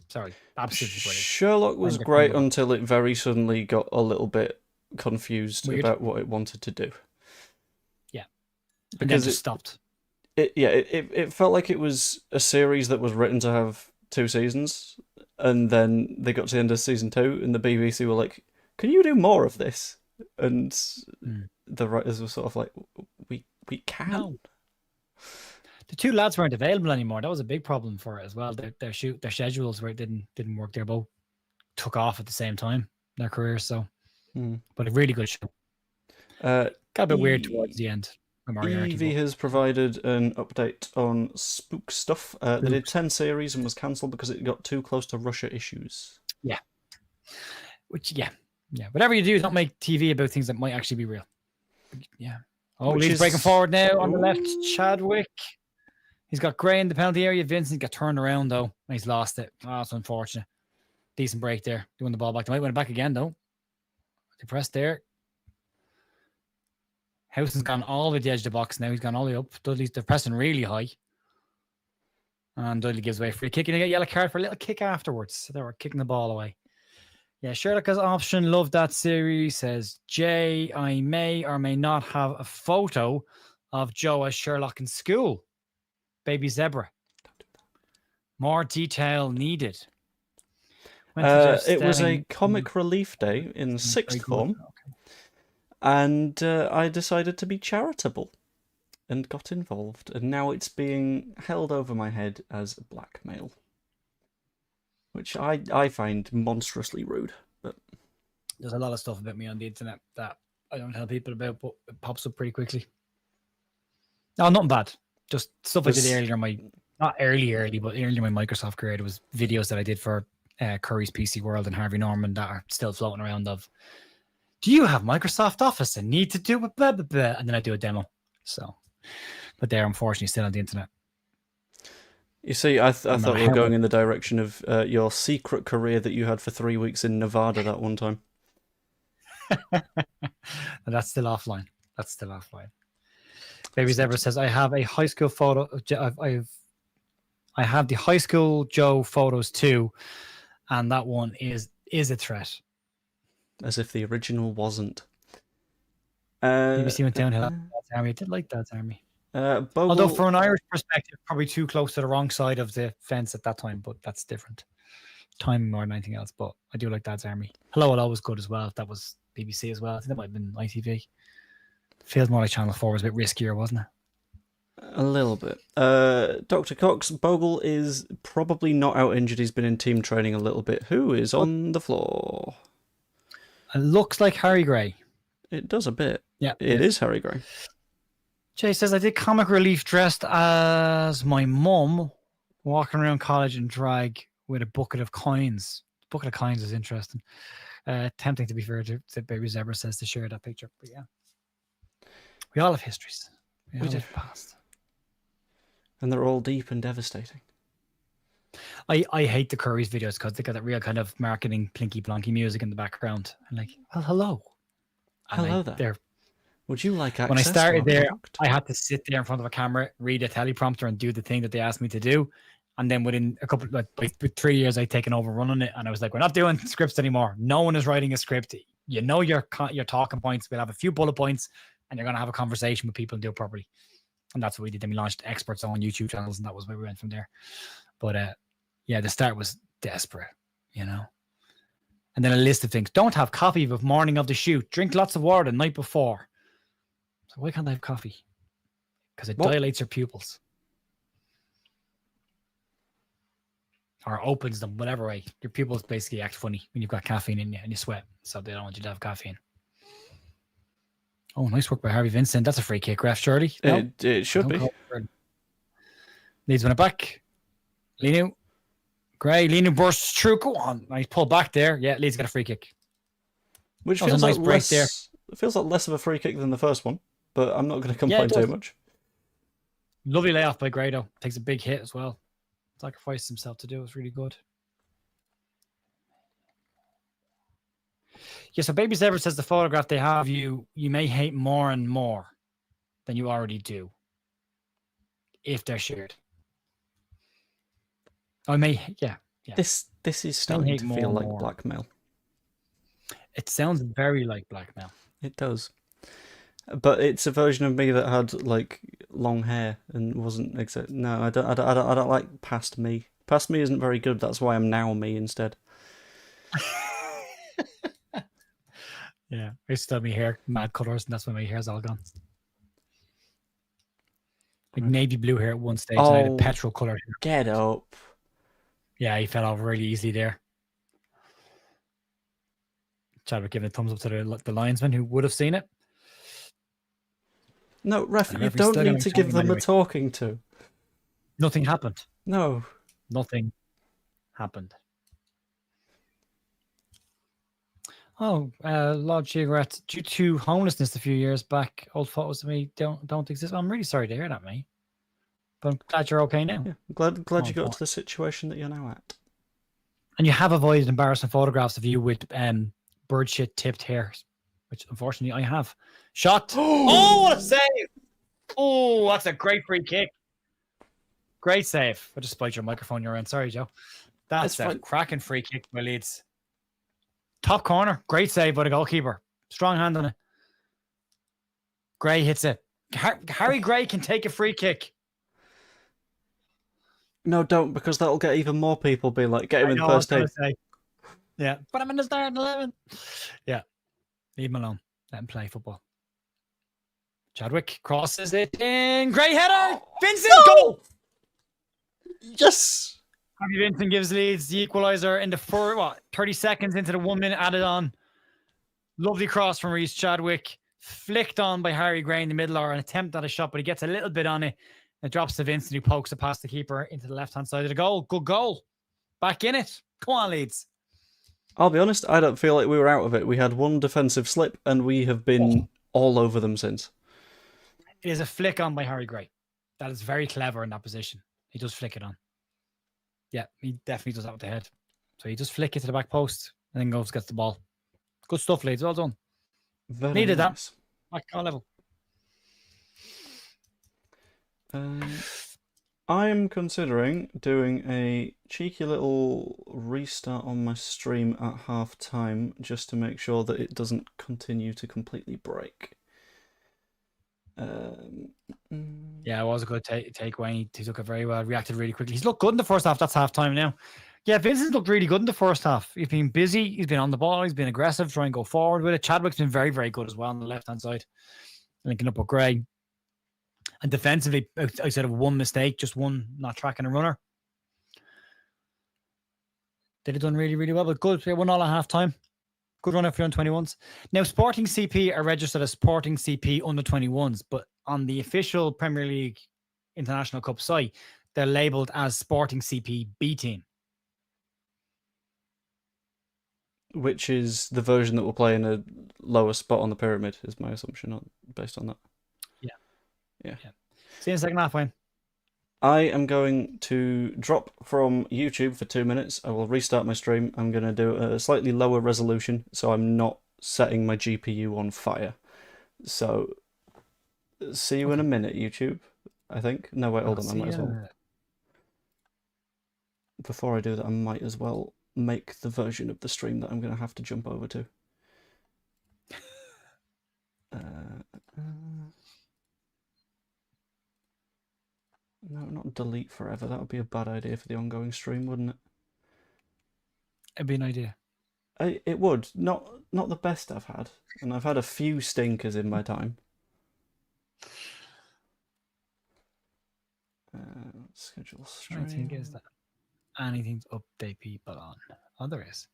Sorry, absolutely brilliant. Sherlock was great until it very suddenly got a little bit confused about what it wanted to do. Yeah, because it stopped. It felt like it was a series that was written to have 2 seasons, and then they got to the end of season 2, and the BBC were like, "Can you do more of this?" And the writers were sort of like, "We can." No. The 2 lads weren't available anymore. That was a big problem for it as well. Their schedules where it didn't work. They both took off at the same time in their careers. So, but a really good show. Got a bit weird towards the end. Evie has provided an update on Spook stuff. They did 10 series and was cancelled because it got too close to Russia issues. Yeah. Whatever you do, don't make TV about things that might actually be real. Yeah. Oh, he's breaking forward now on the left. Chadwick. He's got Gray in the penalty area. Vincent got turned around, though. And he's lost it. Oh, that's unfortunate. Decent break there. Doing the ball back. They might win it back again, though. They pressed there. Howson's gone all the way to the edge of the box now. He's gone all the way up. They're pressing really high. And Dudley gives away free kick. And they get a yellow card for a little kick afterwards. So they were kicking the ball away. Yeah, Sherlock has option. Love that series. Says Jay, I may or may not have a photo of Joe as Sherlock in school. Baby zebra. More detail needed. It was a comic relief day in 6th form. Okay. And I decided to be charitable and got involved. And now it's being held over my head as blackmail. Which I find monstrously rude. But there's a lot of stuff about me on the internet that I don't tell people about, but it pops up pretty quickly. No, nothing bad. Just stuff I did earlier in not early, but earlier in my Microsoft career. There was videos that I did for Curry's PC World and Harvey Norman that are still floating around of, do you have Microsoft Office and need to do a blah, blah, blah? And then I do a demo. So, but they're unfortunately still on the internet. You see, I thought we were going in the direction of your secret career that you had for 3 weeks in Nevada that one time. That's still offline. Baby Zebra says, I have a high school photo. I have the high school Joe photos too. And that one is a threat. As if the original wasn't. BBC went downhill. Dad's Army. I did like Dad's Army. Bogle... Although from an Irish perspective, probably too close to the wrong side of the fence at that time, but that's different. Time more than anything else, but I do like Dad's Army. Hello, Hello was good as well. That was BBC as well. I think that might have been ITV. Feels more like Channel 4 was a bit riskier, wasn't A little bit. Dr. Cox, Bogle is probably not out injured. He's been in team training a little bit. Who is on the floor? It looks like Harry Gray. It does a bit. Yeah. It is Harry Gray. Jay says, I did comic relief dressed as my mum, walking around college in drag with a bucket of coins. Bucket of coins is interesting. Tempting, to be fair, to Baby Zebra says to share that picture. But yeah. We all have histories. We all have past. And they're all deep and devastating. I hate the Curry's videos because they got that real kind of marketing plinky plonky music in the background. And like, well, hello. And Hello there. Would you like access? When I started there, I had to sit there in front of a camera, read a teleprompter, and do the thing that they asked me to do. And then within a couple, like 3 years, I'd taken over running it, and I was like, "We're not doing scripts anymore. No one is writing a script. You know your talking points. We'll have a few bullet points, and you're going to have a conversation with people and do it properly." And that's what we did. Then we launched experts on YouTube channels, and that was where we went from there. But yeah, the start was desperate, you know. And then a list of things: don't have coffee the morning of the shoot. Drink lots of water the night before. So why can't I have coffee? Because it dilates your pupils. Or opens them, whatever way. Your pupils basically act funny when you've got caffeine in you and you sweat. So they don't want you to have caffeine. Oh, nice work by Harvey Vincent. That's a free kick, ref, surely. No? It should be. Leeds win it back. Linu. Gray. Linu bursts through. Go on. Nice pull back there. Yeah, Leeds got a free kick. Which feels like break there. It feels like less of a free kick than the first one, but I'm not going to complain too much. Lovely layoff by Gray, though. Takes a big hit as well. Sacrificed himself to do it. Was really good. Yeah, so Baby Zebra says the photograph they have you may hate more and more than you already do if they're shared. I may, yeah. This is starting to feel like blackmail. It sounds very like blackmail. It does. But it's a version of me that had like long hair and wasn't exact. No, I don't like past me. Past me isn't very good. That's why I'm now me instead. Yeah, I used to have my hair mad colours, and that's why my hair's all gone. Like navy blue hair at one stage, and I had a petrol colour hair. Get up. Yeah, he fell off really easily there. Chadwick giving a thumbs up to the linesman who would have seen it. No, ref, you don't need to give them a talking to. Nothing happened. No. Nothing happened. Oh, Lord Cigarette, due to homelessness a few years back, old photos of me don't exist. I'm really sorry to hear that, mate. But I'm glad you're okay now. Yeah, glad you got to the situation that you're now at. And you have avoided embarrassing photographs of you with bird shit tipped hair, which unfortunately I have. Shot. Oh, what a save! Oh, that's a great free kick. Great save. I just spiked your microphone you're in. Sorry, Joe. That's a cracking free kick by Leeds. Top corner. Great save by the goalkeeper. Strong hand on it. Gray hits it. Harry Gray can take a free kick. No, don't, because that'll get even more people being like, get him in the first team. Yeah, but I'm in the starting 11. Yeah, leave him alone. Let him play football. Chadwick crosses it in. Gray header. Vincent, goal. Yes. Harvey Vincent gives Leeds the equaliser in the 30 seconds into the 1 minute added on. Lovely cross from Reece Chadwick. Flicked on by Harry Gray in the middle, or an attempt at a shot, but he gets a little bit on it. It drops to Vincent, who pokes it past the keeper into the left-hand side of the goal. Good goal. Back in it. Come on, Leeds. I'll be honest, I don't feel like we were out of it. We had one defensive slip, and we have been all over them since. It is a flick on by Harry Gray. That is very clever in that position. He does flick it on. Yeah, he definitely does that with the head. So he just flick it to the back post and then gets the ball. Good stuff, Leeds. Well done. Very Needed nice. That. Back on level. I'm considering doing a cheeky little restart on my stream at half time just to make sure that it doesn't continue to completely break. Yeah, it was a good take, Wayne. He took it very well, reacted really quickly. He's looked good in the first half. That's half time now. Yeah, Vincent's looked really good in the first half. He's been busy. He's been on the ball. He's been aggressive, trying to go forward with it. Chadwick's been very, very good as well on the left-hand side, linking up with Gray. And defensively, outside of one mistake, just one not tracking a runner, they'd have done really, really well. But good, they won all at half time. Good run out for under-21s. Now, Sporting CP are registered as Sporting CP under-21s, but on the official Premier League International Cup site, they're labelled as Sporting CP B team. Which is the version that will play in a lower spot on the pyramid, is my assumption based on that. Yeah. See you in the second half, Wayne. I am going to drop from YouTube for 2 minutes. I will restart my stream. I'm going to do a slightly lower resolution, so I'm not setting my GPU on fire. So, see you in a minute, YouTube, I think. No, wait, hold on, I might as well. Before I do that, I might as well make the version of the stream that I'm going to have to jump over to. No, not delete forever. That would be a bad idea for the ongoing stream, wouldn't it? It'd be an idea. It would. Not the best I've had. And I've had a few stinkers in my time. Schedule stream. I think is that anything to update people on? Oh, there is.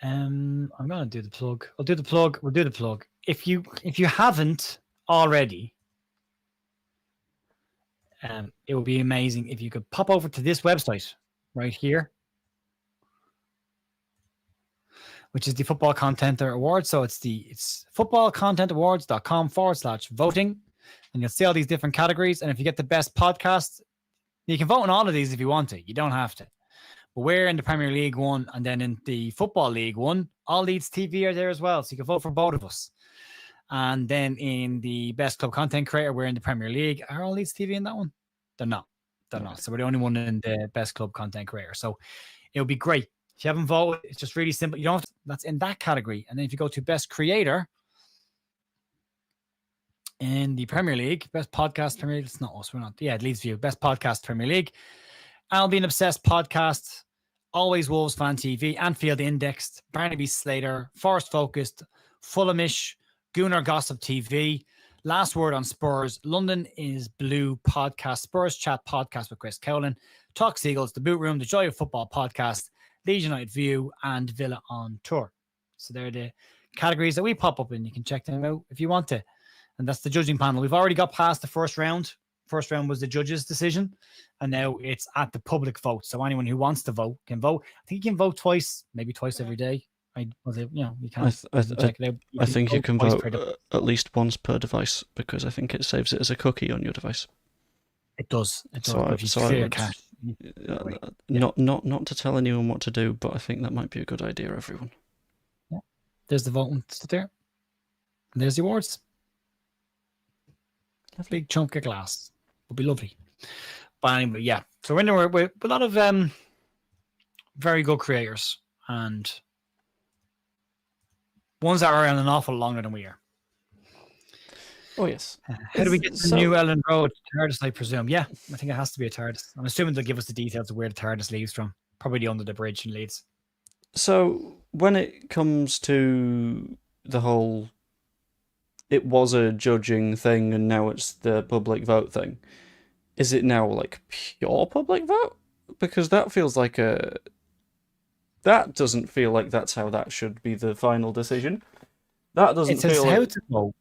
I'm gonna do the plug. I'll do the plug. We'll do the plug. If you haven't already, it would be amazing if you could pop over to this website right here, which is the Football Content Awards. So it's footballcontentawards.com/voting, and you'll see all these different categories. And if you get the best podcast, you can vote on all of these if you want to. You don't have to. But we're in the Premier League one, and then in the Football League one, all Leeds TV are there as well. So you can vote for both of us. And then in the Best Club Content Creator, we're in the Premier League. Are all Leeds TV in that one? They're not. They're not. So we're the only one in the Best Club Content Creator. So it would be great. If you haven't voted, it's just really simple. You don't have to, that's in that category. And then if you go to Best Creator in the Premier League, Best Podcast Premier League, it's not us. We're not. Yeah, it Leeds View. Best Podcast Premier League. Albion Obsessed Podcast, Always Wolves Fan TV, Anfield Indexed, Barnaby Slater, Forest Focused, Fulhamish, Gooner Gossip TV, Last Word on Spurs, London is Blue Podcast, Spurs Chat Podcast with Chris Cowlin, Talk Seagulls, The Boot Room, The Joy of Football Podcast, Leeds United View, and Villa on Tour. So they're the categories that we pop up in. You can check them out if you want to. And that's the judging panel. We've already got past the first round. First round was the judges' decision, and now it's at the public vote. So anyone who wants to vote can vote. I think you can vote twice, maybe twice every day. You can. Check it out. I think you can vote at least once per device, because I think it saves it as a cookie on your device. It does. It does. Not to tell anyone what to do, but I think that might be a good idea, everyone. Yeah. There's the voting there. And there's the awards. Big chunk of glass. Would be lovely. But anyway, yeah. So we're in there with a lot of very good creators and ones that are around an awful longer than we are. Oh, yes. How do we get to New Ellen Road? TARDIS, I presume. Yeah, I think it has to be a TARDIS. I'm assuming they'll give us the details of where the TARDIS leaves from. Probably under the bridge in Leeds. So when it comes to the whole, it was a judging thing and now it's the public vote thing, is it now like pure public vote? Because that feels like that doesn't feel like that's how that should be the final decision. That doesn't feel like... How to vote.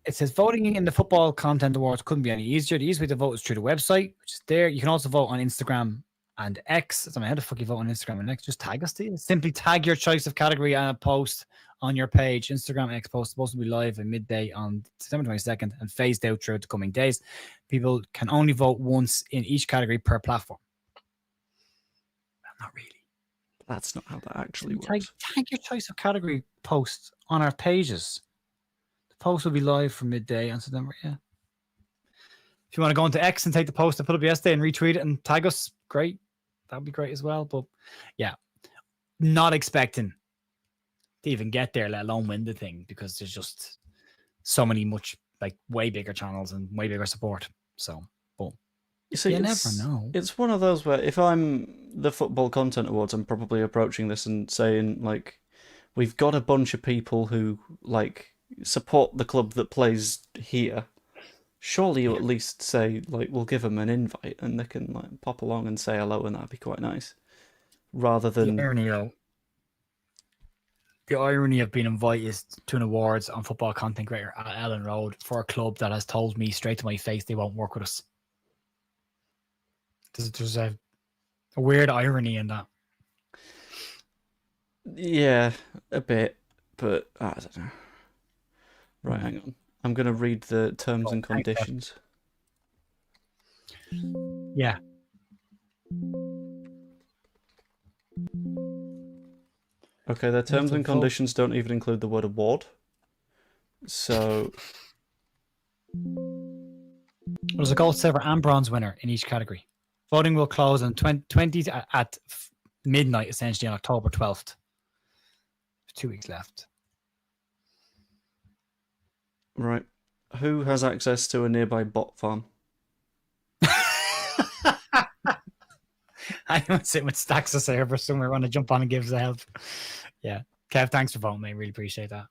It says voting in the Football Content Awards couldn't be any easier. The easiest way to vote is through the website, which is there. You can also vote on Instagram and X. I mean, how the fuck you vote on Instagram and X? Just tag us. Simply tag your choice of category and a post on your page. Instagram X post is supposed to be live at midday on December 22nd and phased out throughout the coming days. People can only vote once in each category per platform. Well, not really. That's not how that actually works. Tag your choice of category post on our pages. The post will be live from midday on September. Yeah. If you want to go into X and take the post I put up yesterday and retweet it and tag us, great. That would be great as well. But yeah, not expecting to even get there, let alone win the thing, because there's just so many way bigger channels and way bigger support. So, but you see, never know. It's one of those where if I'm the Football Content Awards, I'm probably approaching this and saying, like, we've got a bunch of people who, like, support the club that plays here, surely you Yeah. at least say, like, we'll give them an invite and they can like pop along and say hello, and that'd be quite nice. Rather The than irony, though, the irony of being invited to an awards on football content creator at Ellen Road for a club that has told me straight to my face they won't work with us. There's a weird irony in that. yeah, a bit, but I don't know. Right, hang on. I'm gonna read the terms and Thanks, Kev. conditions. Yeah. Okay, their terms a and vote. conditions don't even include the word award. So There's a gold, silver, and bronze winner in each category. Voting will close on 20 at midnight, essentially, on October 12th. 2 weeks left. right, who has access to a nearby bot farm? I'm sitting with stacks of servers somewhere. Want to jump on and give us a help? Yeah, Kev, thanks for voting, mate. Really appreciate that.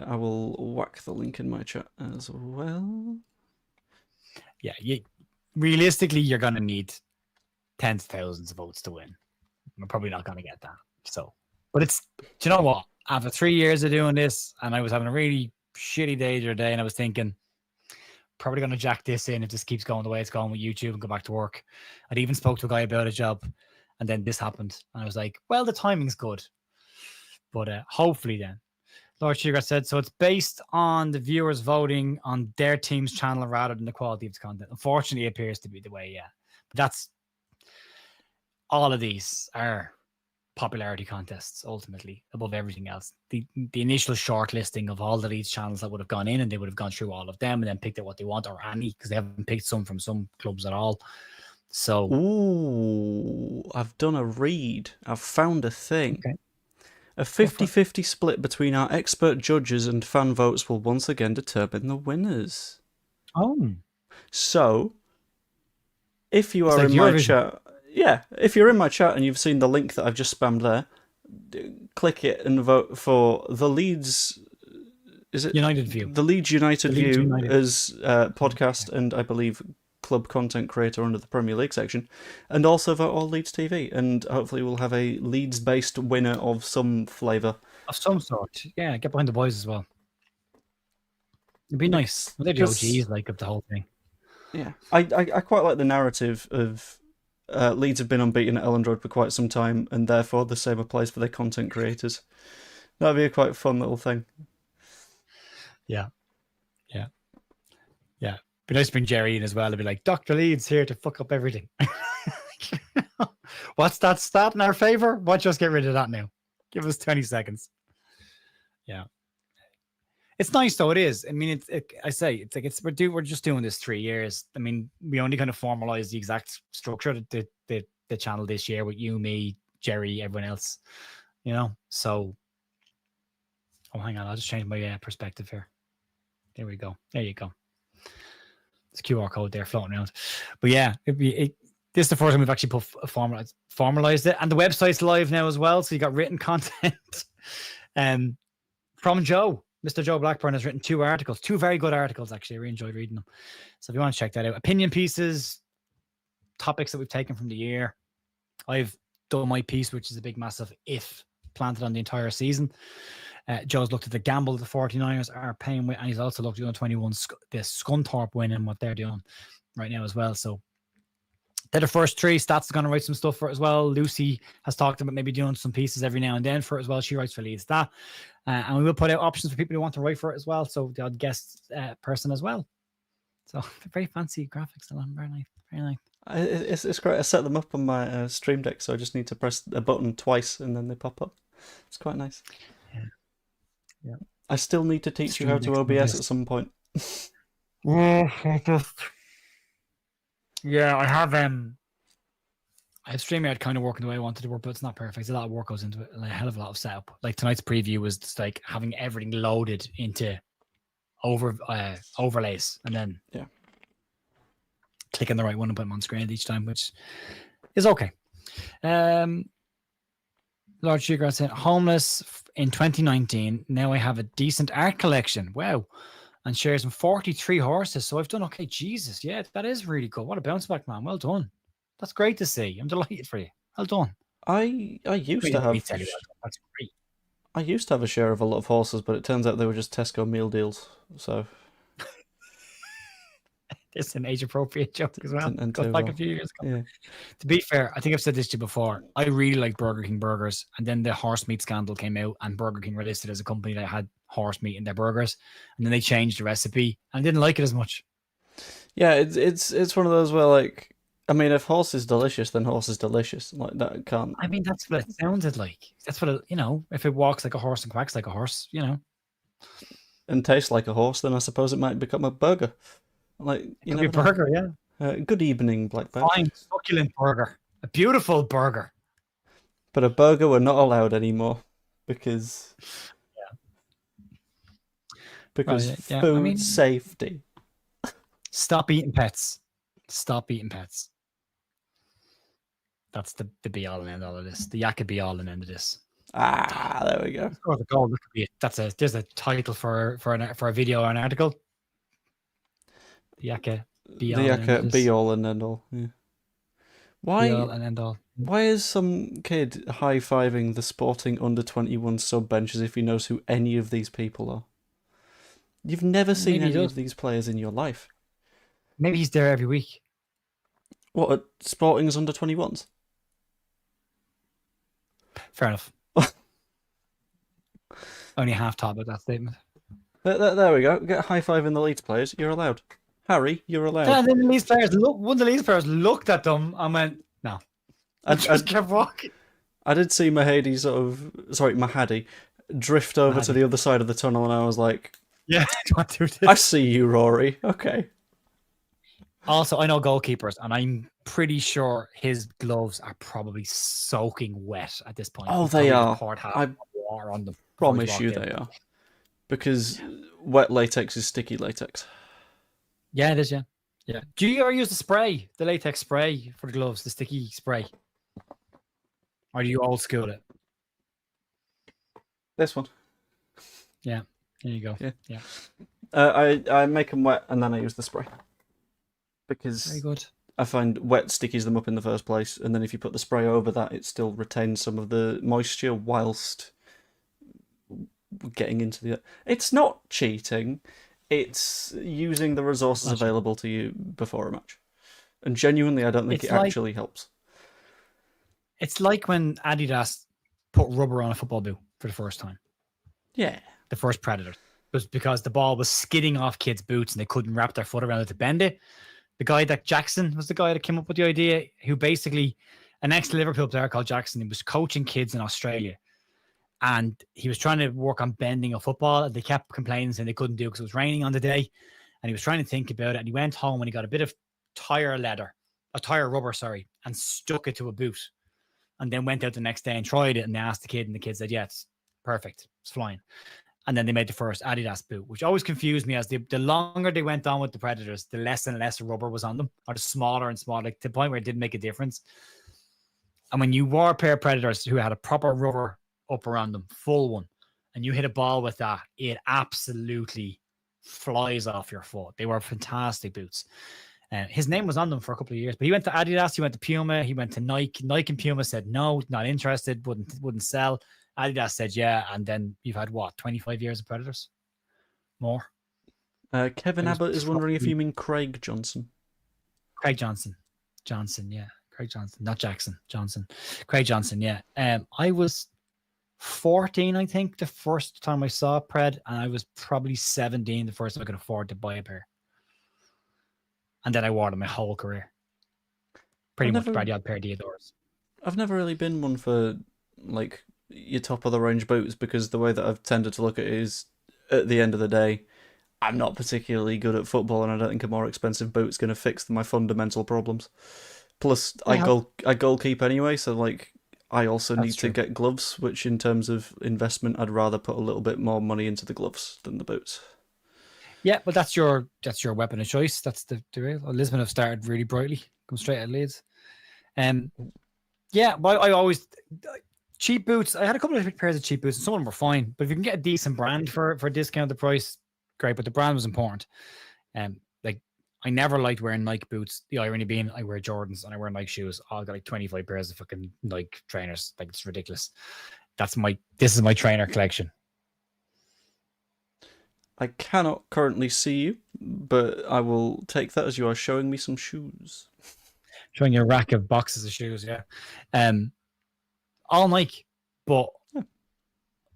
I will whack the link in my chat as well. Yeah, realistically, you're going to need tens of thousands of votes to win. We're probably not going to get that. So, but do you know what? After 3 years of doing this, and I was having a really shitty day the other day, and I was thinking, probably going to jack this in if this keeps going the way it's going with YouTube and go back to work. I'd even spoke to a guy about a job, and then this happened. And I was like, well, the timing's good. But hopefully then. Lord Sugar said, so it's based on the viewers voting on their team's channel rather than the quality of the content. Unfortunately, it appears to be the way, yeah. But that's all of these are popularity contests, ultimately, above everything else. The initial shortlisting of all the Leeds channels that would have gone in, and they would have gone through all of them and then picked out what they want, or any, because they haven't picked some from some clubs at all. So, ooh, I've done a read. I've found a thing. Okay. A 50-50 split between our expert judges and fan votes will once again determine the winners. Oh. So, if you It's are like in my Eurovision. chat, if you're in my chat and you've seen the link that I've just spammed there, click it and vote for the Leeds. Is it United View? The Leeds United The Leeds View United. as podcast, and I believe club content creator under the Premier League section, and also vote all Leeds TV, and hopefully we'll have a Leeds-based winner of some flavour. Of some sort. Yeah, get behind the boys as well. It'd be nice. They're the Because- OGs, like, of the whole thing. Yeah, I quite like the narrative of Leeds have been unbeaten at Elland Road for quite some time, and therefore the same applies for their content creators. That'd be a quite fun little thing. Yeah. Be nice to bring Jerry in as well. It'd be like, Dr. Leeds here to fuck up everything. What's that stat in our favor? Why don't you just get rid of that now? Give us 20 seconds. Yeah. It's nice though. It is. I mean, we're just doing this 3 years. I mean, we only kind of formalized the exact structure of the channel this year with you, me, Jerry, everyone else. You know. So, hang on. I'll just change my perspective here. There we go. There you go. It's QR code there floating around. But yeah, this is the first time we've actually formalized it, and the website's live now as well. So you got written content. From Joe. Mr. Joe Blackburn has written 2 articles, 2 very good articles, actually. I really enjoyed reading them. So if you want to check that out, opinion pieces, topics that we've taken from the year. I've done my piece, which is a big, massive if planted on the entire season. Joe's looked at the gamble the 49ers are paying with, and he's also looked at the U21, the Scunthorpe win and what they're doing right now as well. So they're the first 3. Stats are going to write some stuff for it as well. Lucy has talked about maybe doing some pieces every now and then for it as well. She writes for Leeds. And we will put out options for people who want to write for it as well. So the odd guest person as well. So very fancy graphics. Very nice. Very nice. It's great. I set them up on my Stream Deck, so I just need to press a button twice and then they pop up. It's quite nice. Yeah. I still need to teach you how to OBS at some point. Yeah, I have StreamYard kind of working the way I wanted to work, but it's not perfect. A lot of work goes into it, and a hell of a lot of setup. Like tonight's preview was just like having everything loaded into overlays, and then clicking the right one and put them on screen each time, which is okay. Lord Sugar saying, homeless in 2019. Now I have a decent art collection. Wow. And shares 43 horses. So I've done okay. Jesus. Yeah, that is really cool. What a bounce back, man. Well done. That's great to see. I'm delighted for you. Well done. I used to have That's great. I used to have a share of a lot of horses, but it turns out they were just Tesco meal deals. So It's an age appropriate joke as well. and Goes back a few years ago. yeah. To be fair, I think I've said this to you before. I really like Burger King burgers, and then the horse meat scandal came out, and Burger King were listed as a company that had horse meat in their burgers, and then they changed the recipe, and I didn't like it as much. Yeah, it's one of those where, like, I mean, if horse is delicious, then horse is delicious. Like, that can't. I mean, that's what it sounded like. That's what it, if it walks like a horse and quacks like a horse, And tastes like a horse, then I suppose it might become a burger. Like, you Could be a never know. burger, yeah. Good evening, Blackburn. Fine, succulent burger. A beautiful burger. But a burger we're not allowed anymore because food safety. Stop eating pets. Stop eating pets. That's the be all and end all of this. The yak could be all and end of this. Ah, there we go. Score the goal. That could be it. There's a title for a video or an article. The Yaka be all and end all. Yeah. Why? Be all and end all. Why is some kid high-fiving the Sporting under-21 sub bench as if he knows who any of these people are? You've never seen any of these players in your life. Maybe he's there every week. What, at Sporting's under-21s? Fair enough. Only half thought about that statement. There we go. Get high-fiving the Leeds players. You're allowed. Harry, you're allowed. And then one of the Leeds players looked at them and went, no. I just kept walking. I did see Mahadi drift over to the other side of the tunnel, and I was like, yeah, I see you, Rory. Okay. Also, I know goalkeepers, and I'm pretty sure his gloves are probably soaking wet at this point. Oh, they are. I promise you they are. Because wet latex is sticky latex. Yeah, it is, yeah. Yeah. Do you ever use the latex spray for the gloves, the sticky spray? Or do you old school it? This one. Yeah, there you go. Yeah. I make them wet and then I use the spray. Because very good. I find wet stickies them up in the first place, and then if you put the spray over that, it still retains some of the moisture whilst getting into the... It's not cheating. It's using the resources available to you before a match. And genuinely, I don't think it actually helps. It's like when Adidas put rubber on a football boot for the first time. Yeah. The first Predators. It was because the ball was skidding off kids' boots and they couldn't wrap their foot around it to bend it. Jackson was the guy that came up with the idea, who basically, an ex-Liverpool player called Jackson, he was coaching kids in Australia. And he was trying to work on bending a football. And they kept complaining saying they couldn't do it because it was raining on the day. And he was trying to think about it. And he went home and he got a bit of tire rubber, and stuck it to a boot. And then went out the next day and tried it. And they asked the kid, and the kid said, yeah, it's perfect. It's fine. And then they made the first Adidas boot, which always confused me as the longer they went on with the Predators, the less and less rubber was on them, or the smaller and smaller, like to the point where it didn't make a difference. And when you wore a pair of Predators who had a proper rubber up around them, full one, and you hit a ball with that, it absolutely flies off your foot. They were fantastic boots. His name was on them for a couple of years, but he went to Adidas, he went to Puma, he went to Nike. Nike and Puma said no, not interested, wouldn't sell. Adidas said yeah, and then you've had 25 years of Predators? More? Kevin Abbott is wondering if you mean Craig Johnson. Craig Johnson. Yeah. Craig Johnson, not Jackson. Johnson. Craig Johnson, yeah. I was 14, I think, the first time I saw Pred, and I was probably 17 the first time I could afford to buy a pair. And then I wore them my whole career. Pretty much by the odd pair of Diodors. I've never really been one for, like, your top of the range boots, because the way that I've tended to look at it is, at the end of the day, I'm not particularly good at football, and I don't think a more expensive boot's going to fix my fundamental problems. Plus, I goalkeep anyway, so like I also need to get gloves, which in terms of investment, I'd rather put a little bit more money into the gloves than the boots. Yeah, but that's your weapon of choice. That's the real. Lisbon have started really brightly, come straight out of Leeds. Yeah, but I always. cheap boots. I had a couple of pairs of cheap boots, and some of them were fine. But if you can get a decent brand for a discounted price, great. But the brand was important. Like I never liked wearing Nike boots. The irony being, I wear Jordans and I wear Nike shoes. Oh, I've got like 25 pairs of fucking Nike trainers. Like it's ridiculous. This is my trainer collection. I cannot currently see you, but I will take that as you are showing me some shoes. Showing you a rack of boxes of shoes, yeah. All Nike, but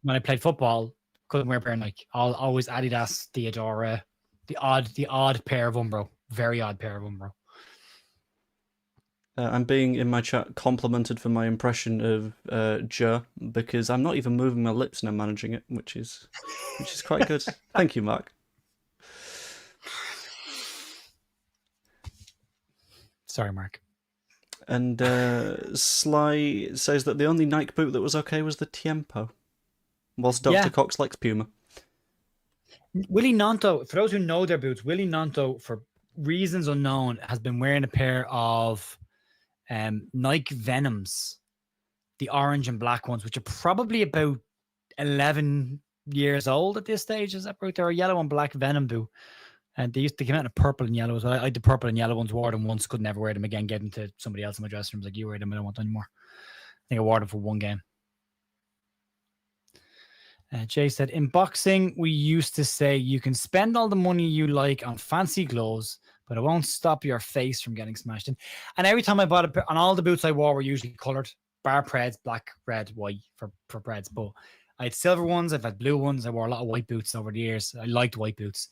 when I played football, couldn't wear a pair of Nike. Always Adidas, Diadora, the odd pair of Umbro, very odd pair of Umbro. I'm being in my chat complimented for my impression of Jer because I'm not even moving my lips and I'm managing it, which is quite good. Thank you, Mark. Sorry, Mark. And Sly says that the only Nike boot that was okay was the Tiempo, whilst Dr. Cox likes Puma. Willie Nanto, for those who know their boots, Willie Nanto, for reasons unknown, has been wearing a pair of Nike Venoms, the orange and black ones, which are probably about 11 years old at this stage. Is that right? They're a yellow and black Venom boot. And they come out in a purple and yellow as well. I had the purple and yellow ones, wore them once, could never wear them again, gave them to somebody else in my dressing room. Like, you wear them, I don't want them anymore. I think I wore them for one game. Jay said, in boxing, we used to say you can spend all the money you like on fancy gloves, but it won't stop your face from getting smashed in. And every time I bought a pair, and all the boots I wore were usually coloured, bar Preds, black, red, white for Preds. But I had silver ones, I've had blue ones. I wore a lot of white boots over the years. I liked white boots.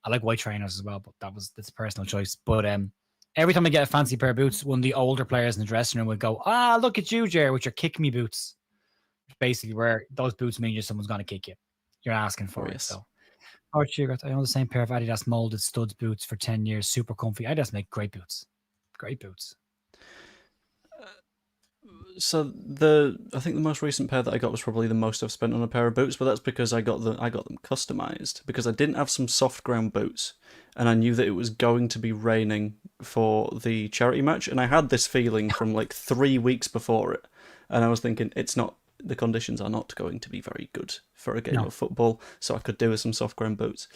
I like white trainers as well, but that's a personal choice. But every time I get a fancy pair of boots, one of the older players in the dressing room would go, look at you, Jer, with your kick me boots. Basically, where those boots mean someone's going to kick you. You're asking for it. So, I own the same pair of Adidas molded studs boots for 10 years, super comfy. Adidas make great boots. Great boots. So I think the most recent pair that I got was probably the most I've spent on a pair of boots, but that's because I got them customized because I didn't have some soft ground boots, and I knew that it was going to be raining for the charity match, and I had this feeling from like 3 weeks before it, and I was thinking the conditions are not going to be very good for a game of football, so I could do with some soft ground boots.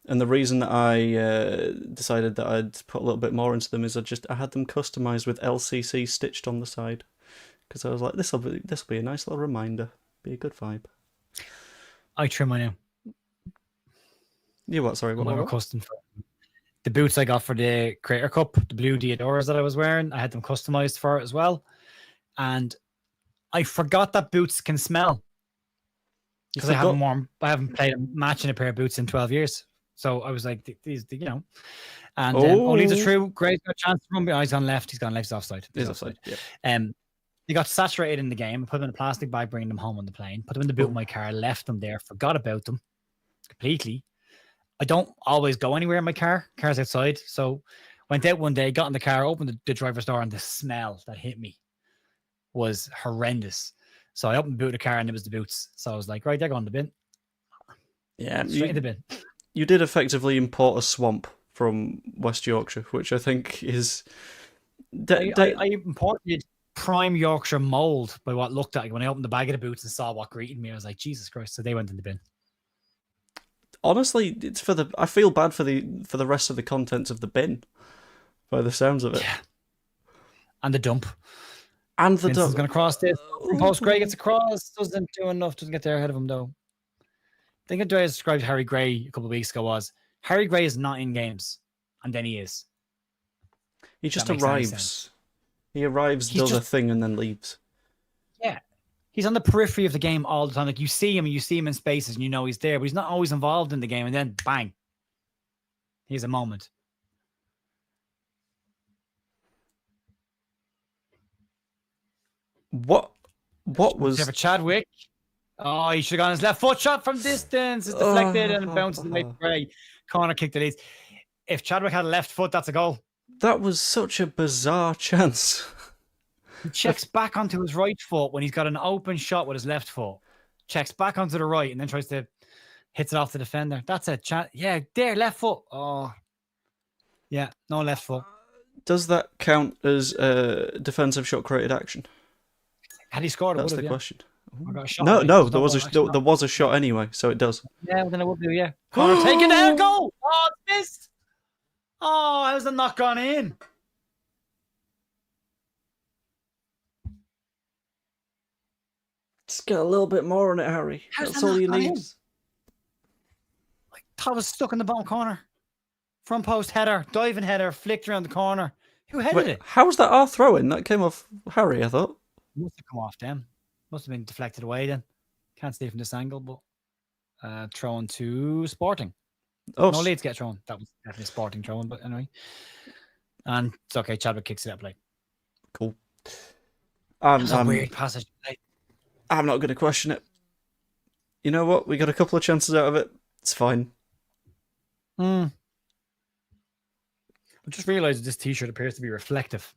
And the reason that I decided that I'd put a little bit more into them is I had them customized with LCC stitched on the side. Because I was like, this will be a nice little reminder. Be a good vibe. I trim my new. You what? Sorry, what? Custom for the boots I got for the Creator Cup, the blue Diadoras that I was wearing. I had them customized for it as well, and I forgot that boots can smell because I haven't played a match in a pair of boots in 12 years. So I was like, these, And O'Neill's a true great chance to run. He's gone left. He's offside. He's offside. Yeah. They got saturated in the game. I put them in a plastic bag, bringing them home on the plane. Put them in the boot of my car, left them there, forgot about them completely. I don't always go anywhere in my car. Car's outside. So went out one day, got in the car, opened the driver's door, and the smell that hit me was horrendous. So I opened the boot of the car, and it was the boots. So I was like, right, they're going in the bin. Yeah, straight in the bin. You did effectively import a swamp from West Yorkshire, which I think is... I imported prime Yorkshire mold by what looked like when I opened the bag of the boots and saw what greeted me. I was like, Jesus Christ! So they went in the bin. Honestly, I feel bad for the rest of the contents of the bin, by the sounds of it. Yeah. And the dump. And the Vincent's going to cross this. Post Gray gets across. Doesn't do enough. Doesn't get there ahead of him though. I think I described Harry Gray a couple of weeks ago was Harry Gray is not in games, and then he is. He just arrives. He arrives, does a thing, and then leaves. Yeah. He's on the periphery of the game all the time. Like, you see him in spaces, and you know he's there, but he's not always involved in the game, and then, bang. Here's a moment. What was... For Chadwick? Oh, he should have gone his left foot shot from distance. It's deflected and it bounces away from Gray. Corner kick to Leeds. If Chadwick had a left foot, that's a goal. That was such a bizarre chance. He checks back onto his right foot when he's got an open shot with his left foot. Checks back onto the right and then tries to hits it off the defender. That's a chance. Yeah, there, left foot. Oh, yeah, no left foot. Does that count as defensive shot created action? Had he scored, that's the question. I got a shot. No, Right? no, There's there no was goal, actually, there was a shot anyway, so it does. Yeah, well, then it would do. Yeah, Connor taking down goal. Oh, it's missed. Oh, how's that not gone in? Just get a little bit more on it, Harry. How's That's that all not you gone need. in? That was stuck in the bottom corner. Front post header, diving header, flicked around the corner. Who headed it? How was that our throw-in? That came off Harry, I thought. Must have come off them. Must have been deflected away then. Can't see from this angle, but thrown to Sporting. Oh, No, Leeds get thrown. That was definitely Sporting thrown, but anyway. And it's okay. Chadwick kicks it out play. cool. That's a weird passage. I'm not going to question it. You know what? We got a couple of chances out of it. It's fine. I just realised this T-shirt appears to be reflective.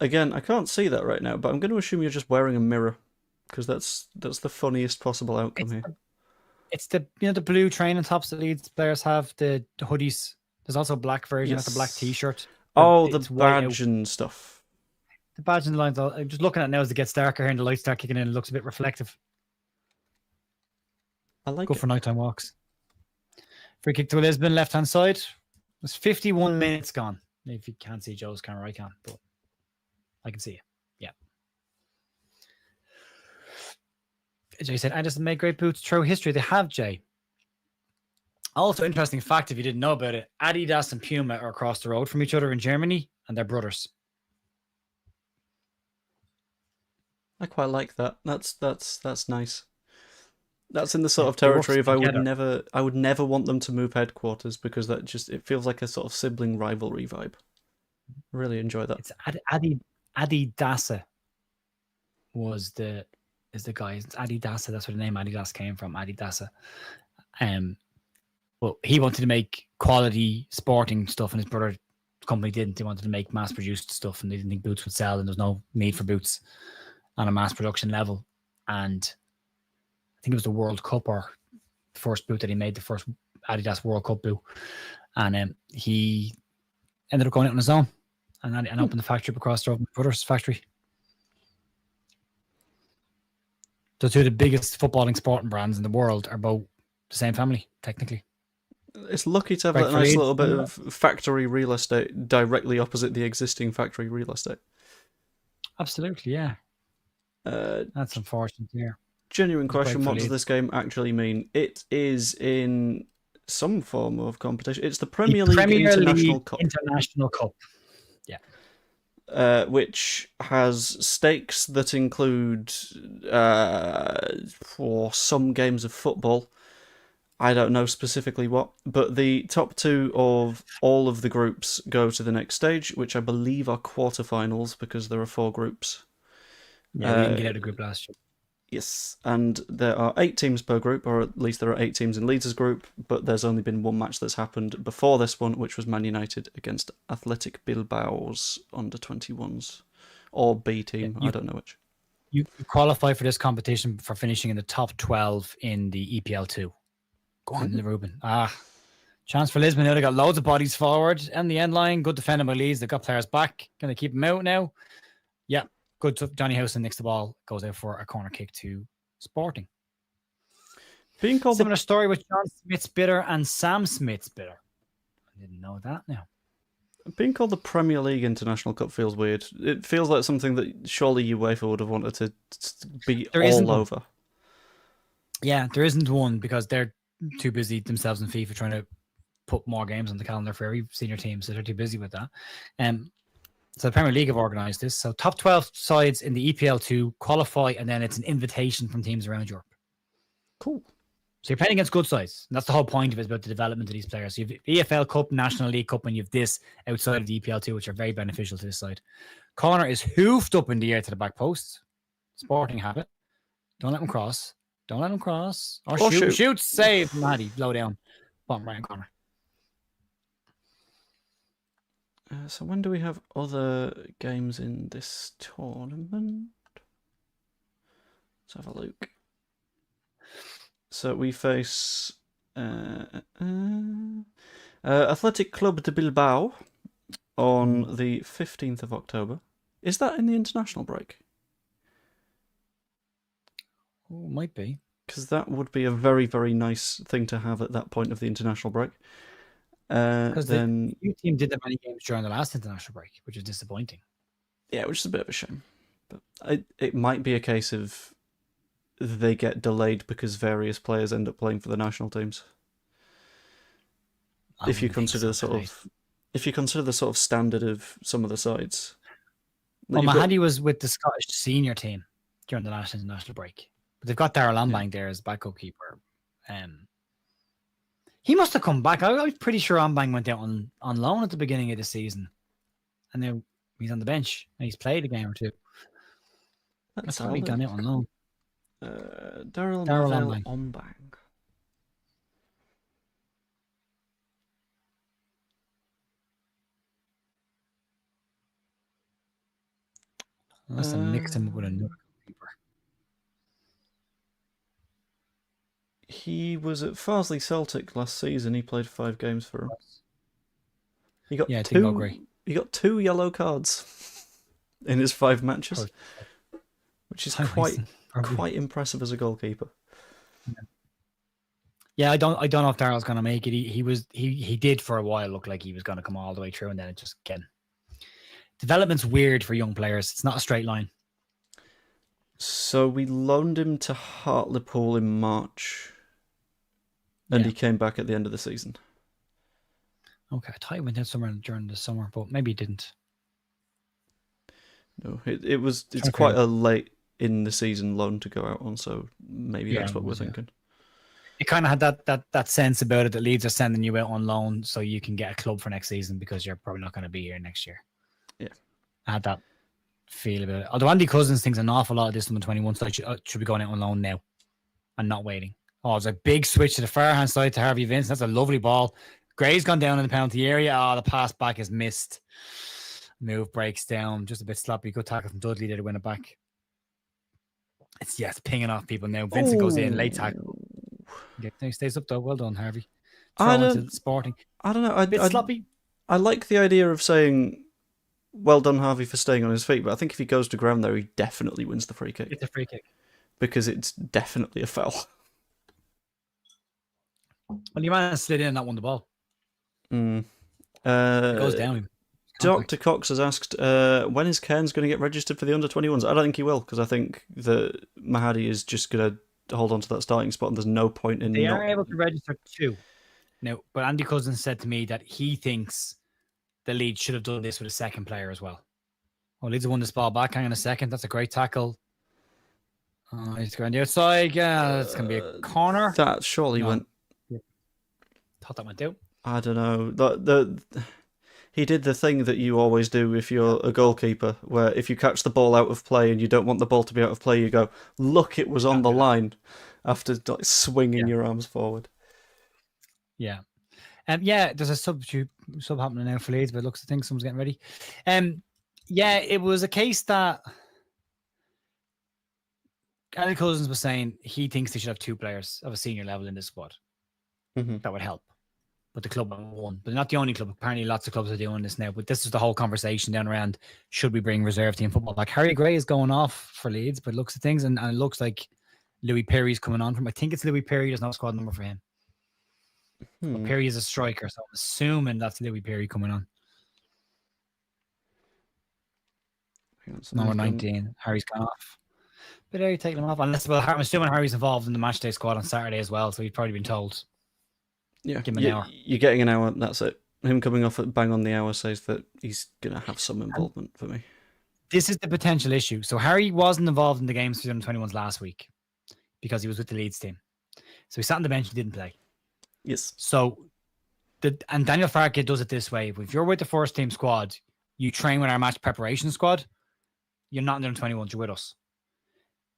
Again, I can't see that right now, but I'm going to assume you're just wearing a mirror, because that's the funniest possible outcome here. It's the the blue training tops that Leeds players have, the hoodies. There's also a black version of the black T-shirt. Oh, the badge and stuff. The badge and the lines. I'm just looking at it now as it gets darker here and the lights start kicking in. It looks a bit reflective. I like it. Go for nighttime walks. Free kick to Lisbon, left-hand side. There's 51 minutes gone. If you can't see Joe's camera, I can, but I can see it. Yeah. Jay said, Anderson made great boots through history. They have, Jay. Also, interesting fact, if you didn't know about it, Adidas and Puma are across the road from each other in Germany, and they're brothers. I quite like that. That's nice. That's in the sort of territory of I would never want them to move headquarters, because it feels like a sort of sibling rivalry vibe. Really enjoy that. It's Adidasa is the guy. It's Adidasa. That's where the name Adidas came from. Adidasa. Well, he wanted to make quality sporting stuff, and his brother company didn't. They wanted to make mass-produced stuff, and they didn't think boots would sell, and there's no need for boots on a mass production level. And I think it was the World Cup, or the first boot that he made, the first Adidas World Cup boot, and he ended up going out on his own and opened the factory up across the road, my brother's factory. So two of the biggest footballing sporting brands in the world are both the same family, technically. It's lucky to have that nice little bit of factory real estate directly opposite the existing factory real estate. Absolutely, yeah. That's unfortunate here. Genuine question, what does this game actually mean? It is in some form of competition. It's the Premier League International Cup. International Cup. Yeah. Which has stakes that include for some games of football. I don't know specifically what, but the top two of all of the groups go to the next stage, which I believe are quarterfinals, because there are 4 groups. Yeah, we didn't get out of group last year. Yes, and there are 8 teams per group, or at least there are 8 teams in Leeds' group, but there's only been one match that's happened before this one, which was Man United against Athletic Bilbao's under-21s, or B team, I don't know which. You qualify for this competition for finishing in the top 12 in the EPL 2. Go on, Ruben. Chance for Lisbon. Now they got loads of bodies forward and the end line. Good defending by Leeds. They've got players back. Going to keep them out now. Yeah, good. Johnny Howson nicks the ball. Goes out for a corner kick to Sporting. Being called similar story with John Smith's bidder and Sam Smith's bidder. I didn't know that now. Being called the Premier League International Cup feels weird. It feels like something that surely UEFA would have wanted to be all over. Yeah, there isn't one, because they're too busy themselves in FIFA trying to put more games on the calendar for every senior team, so they're too busy with that. So the Premier League have organised this. So top 12 sides in the EPL 2 qualify, and then it's an invitation from teams around Europe. Cool. So you're playing against good sides. And that's the whole point of it, about the development of these players. So you have EFL Cup, National League Cup, and you have this outside of the EPL 2, which are very beneficial to this side. Corner is hoofed up in the air to the back post. Sporting have it. Don't let him cross. Don't let him cross. Or shoot. Shoot. Save. Maddie. Low down. Bottom right corner. So when do we have other games in this tournament? Let's have a look. So we face Athletic Club de Bilbao on the 15th of October. Is that in the international break? Oh, might be. Because that would be a very, very nice thing to have at that point of the international break. Because the Then, new team did that many games during the last international break, which is disappointing. yeah, which is a bit of a shame. But it might be a case of they get delayed because various players end up playing for the national teams. If you consider the sort of standard of some of the sides. Well, Mahadi was with the Scottish senior team during the last international break, but they've got Darrell Ombang there as backup keeper. He must have come back. I was pretty sure Ombang went out on loan at the beginning of the season, and now he's on the bench and he's played a game or two. I thought he'd gone out on loan. Darrell Ombang. Unless I mixed him up with another keeper. He was at Farsley Celtic last season. He played 5 games for him. He got He got 2 yellow cards in his 5 matches, which is quite impressive as a goalkeeper. Yeah, I don't know if Darrell's going to make it. He did for a while look like he was going to come all the way through, and then it just again. Development's weird for young players. It's not a straight line. So we loaned him to Hartlepool in March, and he came back at the end of the season. Okay, I thought he went out somewhere during the summer, but maybe he didn't. No, it's quite a late in the season loan to go out on, so maybe that's what we're thinking. It kind of had that sense about it that Leeds are sending you out on loan so you can get a club for next season because you're probably not going to be here next year. Yeah. I had that feel about it. Although Andy Cousins thinks an awful lot of this under-21 side should be going out on loan now and not waiting. Oh, it's a big switch to the far-hand side to Harvey Vince. That's a lovely ball. Gray's gone down in the penalty area. Oh, the pass back is missed. Move breaks down. Just a bit sloppy. Good tackle from Dudley there to win it back. It's pinging off people now. Vincent goes in. Late tackle. Yeah, he stays up though. Well done, Harvey. Sporting. I don't know. A bit sloppy. I like the idea of saying, well done, Harvey, for staying on his feet, but I think if he goes to ground there, he definitely wins the free kick. It's a free kick. Because it's definitely a foul. Well, your man slid in and not won the ball. It goes down. Dr. Cox has asked, when is Cairns going to get registered for the under-21s? I don't think he will, because I think that Mahadi is just going to hold on to that starting spot, and there's no point in... They are able to register 2. Now, but Andy Cousins said to me that he thinks the Leeds should have done this with a second player as well. Oh, Leeds have won this ball back. Hang on a second. That's a great tackle. He's going the outside. Yeah, it's going to be a corner. That surely went... Thought that went out. I don't know. He did the thing that you always do if you're a goalkeeper, where if you catch the ball out of play and you don't want the ball to be out of play, you go, look, it was on the line, after swinging your arms forward. Yeah. There's a sub happening now for Leeds, but it looks to think someone's getting ready. It was a case that Andy Cousins was saying he thinks they should have 2 players of a senior level in this squad. Mm-hmm. That would help. But the club won. But not the only club. Apparently lots of clubs are doing this now. But this is the whole conversation down around, should we bring reserve team football back? Harry Gray is going off for Leeds, but looks at things, and it looks like Louis Perry's coming on from. I think it's Louis Perry. There's no squad number for him. But Perry is a striker, so I'm assuming that's Louis Perry coming on. Number 19. Harry's gone off. But are you taking him off? I'm assuming Harry's involved in the matchday squad on Saturday as well, so he's probably been told. Yeah, give him an hour. You're getting an hour, that's it. Him coming off at bang on the hour says that he's going to have some involvement for me. This is the potential issue. So Harry wasn't involved in the games for the under-21s last week because he was with the Leeds team. So he sat on the bench and didn't play. Yes. So, and Daniel Farke does it this way. If you're with the first team squad, you train with our match preparation squad, you're not in the under-21s, you're with us.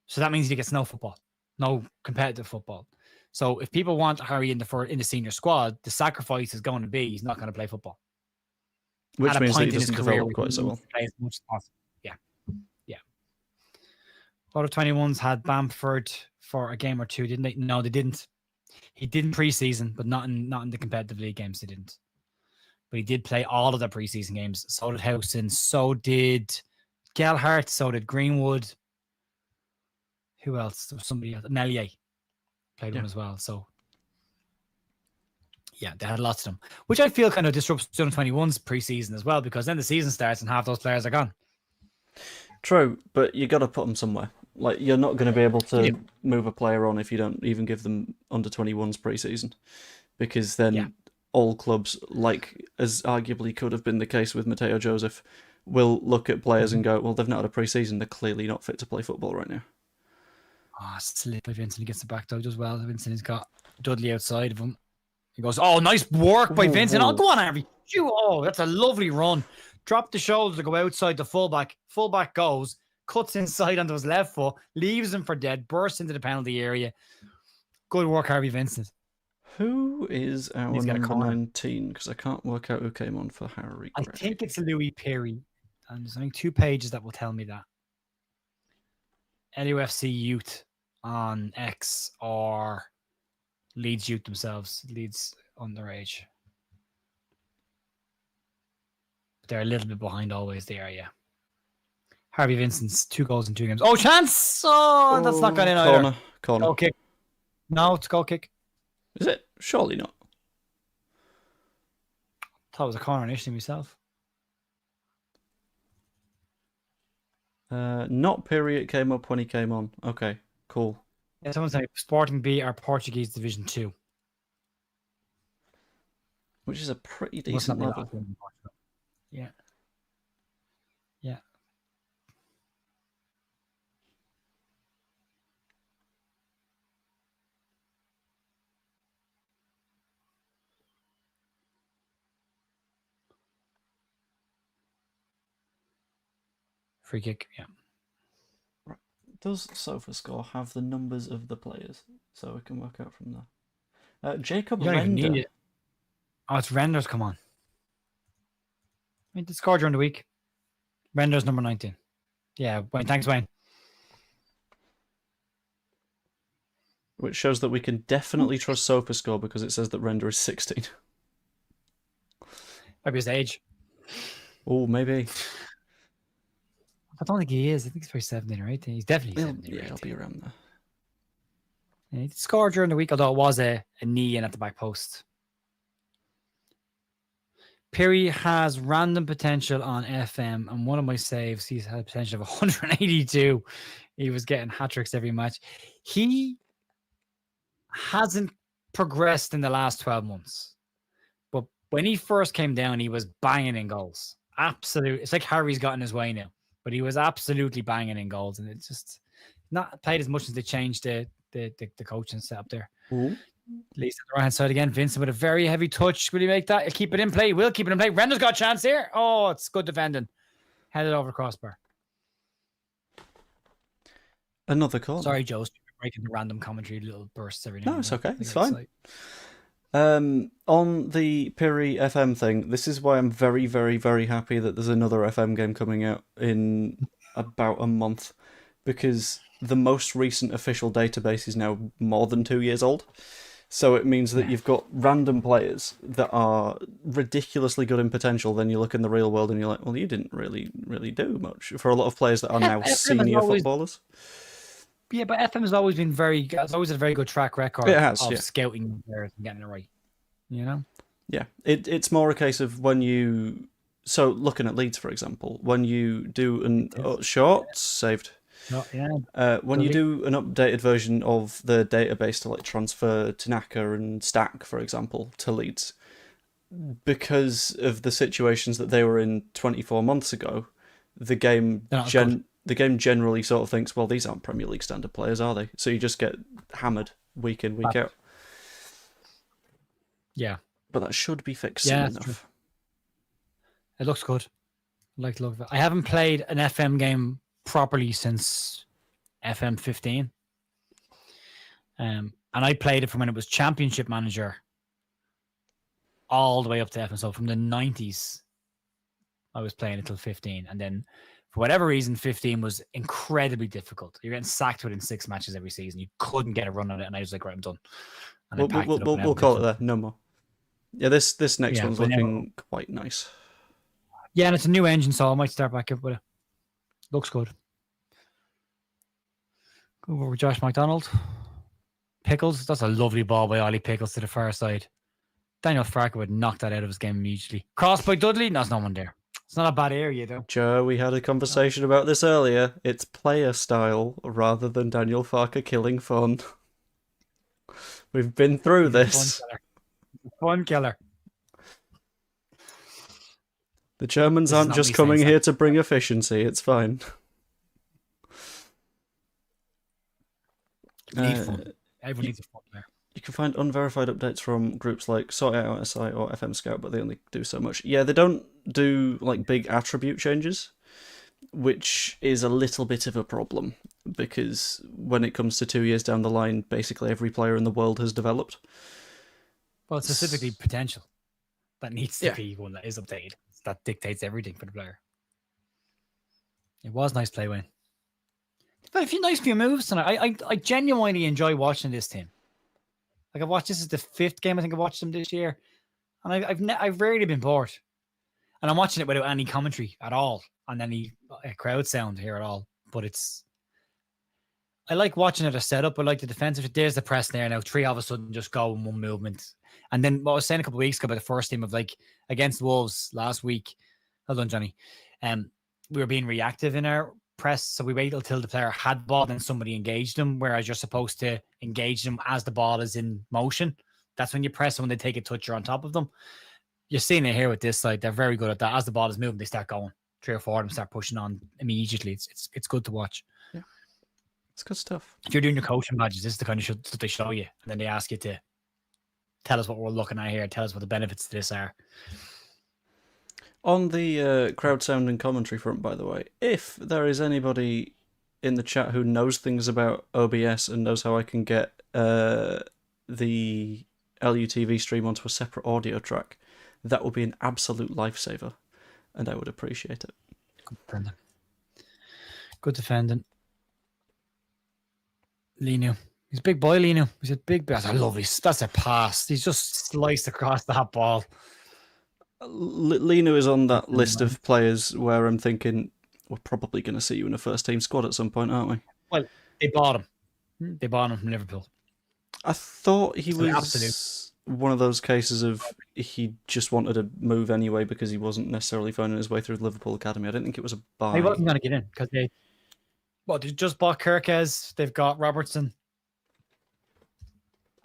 So that means he gets no football, no competitive football. So if people want Harry in the senior squad, the sacrifice is going to be he's not going to play football. Which means that he doesn't develop quite so well. Play as much as possible. Yeah. Under-21s had Bamford for a game or 2, didn't they? No, they didn't. He didn't preseason, but not in the competitive league games. They didn't. But he did play all of the preseason games. So did Howson. So did Gelhardt. So did Greenwood. who else? There was somebody else. Melier played Yeah. one as well. So yeah, they had lots of them, which I feel kind of disrupts 2021's preseason as well, because then the season starts and half those players are gone. True, but you got to put them somewhere. Like, you're not going to be able to Yeah. move a player on if you don't even give them under 21's preseason, because then Yeah. all clubs, like as arguably could have been the case with Mateo Joseph, will look at players and go, well, they've not had a preseason, they're clearly not fit to play football right now. Oh, slip by Vincent. He gets the back dodge as well. Vincent has got Dudley outside of him. He goes, oh, nice work by Vincent. Oh, go on, Harvey. Oh, that's a lovely run. Drop the shoulder to go outside the fullback. Fullback goes, cuts inside onto his left foot, leaves him for dead, bursts into the penalty area. Good work, Harvey Vincent. Who is our He's got a number corner. 19? Because I can't work out who came on for Harry I Gray. think it's Louis Perry. And there's only 2 pages that will tell me that. LUFC Youth on X or Leeds Youth themselves. Leeds underage. They're a little bit behind always there, yeah. Harvey Vincent's 2 goals in 2 games. Oh, chance! Oh, that's not gone in either. Corner. Goal kick. No, it's a goal kick. Is it? Surely not. Thought it was a corner initially myself. Not period came up when he came on. Okay, cool. Yeah, someone said Sporting B are Portuguese Division 2. Which is a pretty Must not decent be level. that in Portugal. Yeah. Yeah. Free kick, yeah. Right. Does SofaScore have the numbers of the players so we can work out from there? Jacob You don't even Render. need it. Oh, it's Renders, come on. I mean, the score during the week. Renders number 19. Yeah, Wayne. Thanks, Wayne. Which shows that we can definitely trust SofaScore because it says that Render is 16. Maybe his age. Oh, maybe. I don't think he is. I think he's probably 17 or 18. He's definitely 17 or 18. Yeah, he'll be around there. Yeah, he scored during the week, although it was a knee in at the back post. Perry has random potential on FM, and one of my saves, he's had a potential of 182. He was getting hat-tricks every match. He hasn't progressed in the last 12 months. But when he first came down, he was banging in goals. Absolutely. It's like Harry's gotten his way now. But he was absolutely banging in goals. And it's just not played as much as they changed the coaching setup there. Ooh. Leeds on the right hand side again. Vincent with a very heavy touch. Will he make that? He'll keep it in play. He will keep it in play. Render's got a chance here. Oh, it's good defending. Headed over the crossbar. Another corner. Sorry, Joe. Breaking the random commentary little bursts every now and it's then. okay. It's fine. On the Piri FM thing, this is why I'm very, very, very happy that there's another FM game coming out in about a month, because the most recent official database is now more than 2 years old. So it means that you've got random players that are ridiculously good in potential. Then you look in the real world and you're like, well, you didn't really do much. For a lot of players that are now senior footballers. Yeah, but FM has always been it's always a very good track record of scouting players and getting it right. You know? Yeah. It's more a case of when you... So looking at Leeds, for example, when you do an... saved. When you do an updated version of the database to like transfer Tanaka and Stack, for example, to Leeds, because of the situations that they were in 24 months ago, the game generally sort of thinks, well, these aren't Premier League standard players, are they? So you just get hammered week in, week out. Yeah. But that should be fixed soon enough. True. It looks good. I like the look of it. I haven't played an FM game properly since FM 15. And I played it from when it was Championship Manager all the way up to FM. So from the 90s, I was playing it till 15. And then for whatever reason, 15 was incredibly difficult. You're getting sacked within 6 matches every season. You couldn't get a run on it. And I was like, right, I'm done. And we'll call it there. No more. Yeah, this next one's looking quite nice. Yeah, and it's a new engine, so I might start back up with it. Looks good. Go over Josh McDonald. Pickles. That's a lovely ball by Ollie Pickles to the far side. Daniel Farker would knock that out of his game immediately. Cross by Dudley. No, there's no one there. It's not a bad area, though. Joe, we had a conversation about this earlier. It's player style rather than Daniel Farker killing fun. We've been through this. Fun killer. The Germans aren't just coming here to bring efficiency. It's fine. Need fun. Everyone needs a fun player. You can find unverified updates from groups like Sort Out SI or FM Scout, but they only do so much. Yeah, they don't do like big attribute changes, which is a little bit of a problem because when it comes to 2 years down the line, basically every player in the world has developed. Well, specifically potential. That needs to be one that is updated. That dictates everything for the player. It was nice play, Wayne. But a few nice moves tonight. I genuinely enjoy watching this team. Like I've watched, this is the 5th game I think I've watched them this year, and I've rarely been bored. And I'm watching it without any commentary at all, and any crowd sound here at all. But I like watching it a setup. I like the defensive. There's the press there now. 3 all of a sudden just go in one movement. And then what I was saying a couple of weeks ago about the first team of like against Wolves last week. Hold on, Johnny. We were being reactive in our press, so we waited until the player had the ball, then somebody engaged them, whereas you're supposed to engage them as the ball is in motion. That's when you press, when they take a touch, you're on top of them. You're seeing it here with this side. They're very good at that. As the ball is moving, they start going. 3 or 4 of them start pushing on immediately. It's good to watch. Yeah, it's good stuff. If you're doing your coaching badges, this is the kind of stuff they show you, and then they ask you to tell us what we're looking at here, tell us what the benefits to this are. On the crowd sound and commentary front, by the way, if there is anybody in the chat who knows things about OBS and knows how I can get the LUTV stream onto a separate audio track, that would be an absolute lifesaver, and I would appreciate it. Good defending. Lino. He's a big boy, Lino. He's a big boy. I love his. That's a pass. He's just sliced across that ball. Lino is on that list of players where I'm thinking we're probably going to see you in a first team squad at some point, aren't we? Well, they bought him. They bought him from Liverpool. I thought he was one of those cases of he just wanted to move anyway because he wasn't necessarily finding his way through the Liverpool academy. I didn't think it was a buy. He wasn't going to get in because they just bought Kirkes. They've got Robertson.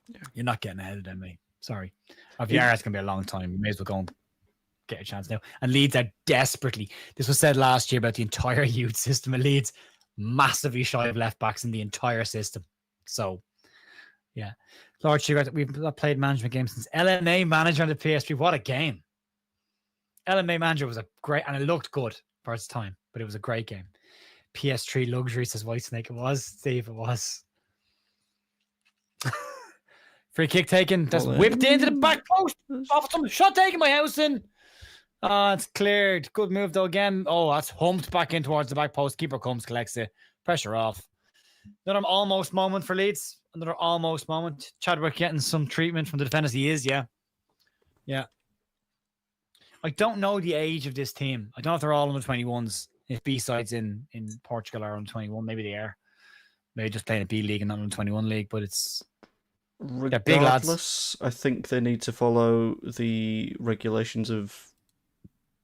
Yeah. You're not getting ahead of them, mate. Sorry. If you are, it's going to be a long time. You may as well go and get a chance now. And Leeds are desperately, this was said last year about the entire youth system of Leeds, massively shy of left backs in the entire system. So, yeah. Lord Sugar, we've played management games since LMA manager on the PS3. What a game. LMA manager was a great, and it looked good for its time, but it was a great game. PS3 luxury, says Whitesnake. It was, Steve, it was. Free kick taken. That's whipped into the back post. Off some shot taken by Howson. It's cleared. Good move though again. Oh, that's humped back in towards the back post. Keeper comes, collects it. Pressure off. Another almost moment for Leeds. Another almost moment. Chadwick getting some treatment from the defenders. He is, yeah. Yeah. I don't know the age of this team. I don't know if they're all under 21s. If B-sides in Portugal are under 21, maybe they are. Maybe just playing a B league and not an under 21 league, but it's regardless, I think they need to follow the regulations of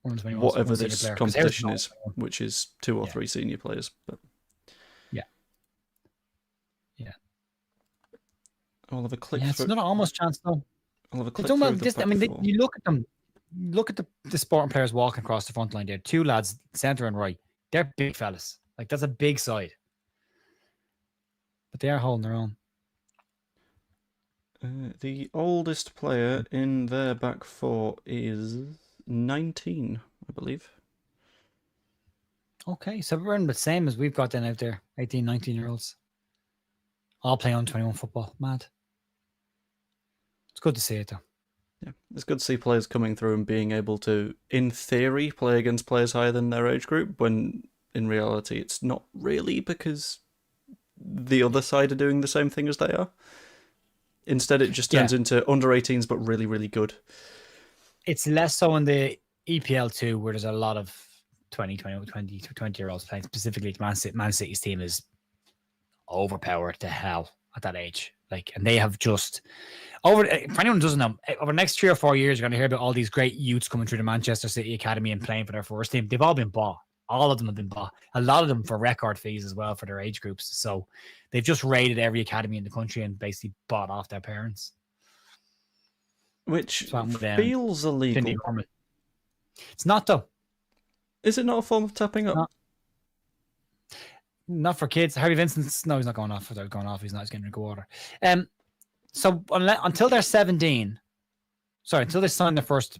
whatever this competition is, which is 2 or 3 senior players. But yeah. I'll have a click. Yeah, it's not an almost chance though. I'll have a click. You look at them. Look at the Sporting players walking across the front line there. 2 lads, centre and right. They're big fellas. Like that's a big side. But they are holding their own. The oldest player in their back 4 is 19, I believe. Okay, so we're in the same as we've got then out there. 18, 19-year-olds. All playing on 21 football. Mad. It's good to see it, though. Yeah, it's good to see players coming through and being able to, in theory, play against players higher than their age group, when in reality it's not really because the other side are doing the same thing as they are. Instead, it just turns into under 18s, but really, really good. It's less so in the EPL 2, where there's a lot of 20-year-olds playing. Specifically, Man City's team is overpowered to hell at that age. Like, and they have just for anyone who doesn't know, over the next 3 or 4 years, you're going to hear about all these great youths coming through the Manchester City Academy and playing for their first team. They've all been bought. All of them have been bought. A lot of them for record fees as well for their age groups. So they've just raided every academy in the country and basically bought off their parents. Which feels illegal. It's not, though. Is it not a form of tapping up? Not for kids. Harvey Vincent's, no, he's not going off without going off. He's not getting drink water. So until they're 17, until they sign their first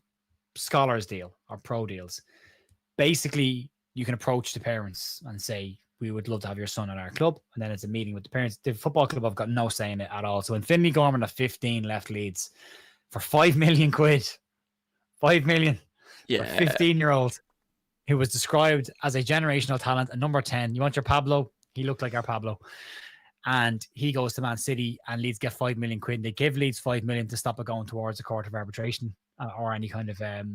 scholars deal or pro deals, basically you can approach the parents and say, we would love to have your son at our club. And then it's a meeting with the parents. The football club have got no say in it at all. So when Finlay Gorman at 15 left Leeds for 5 million quid, 5 million for a 15-year-old who was described as a generational talent, a number 10. You want your Pablo? He looked like our Pablo. And he goes to Man City and Leeds get 5 million quid. They give Leeds 5 million to stop it going towards a court of arbitration or any kind of a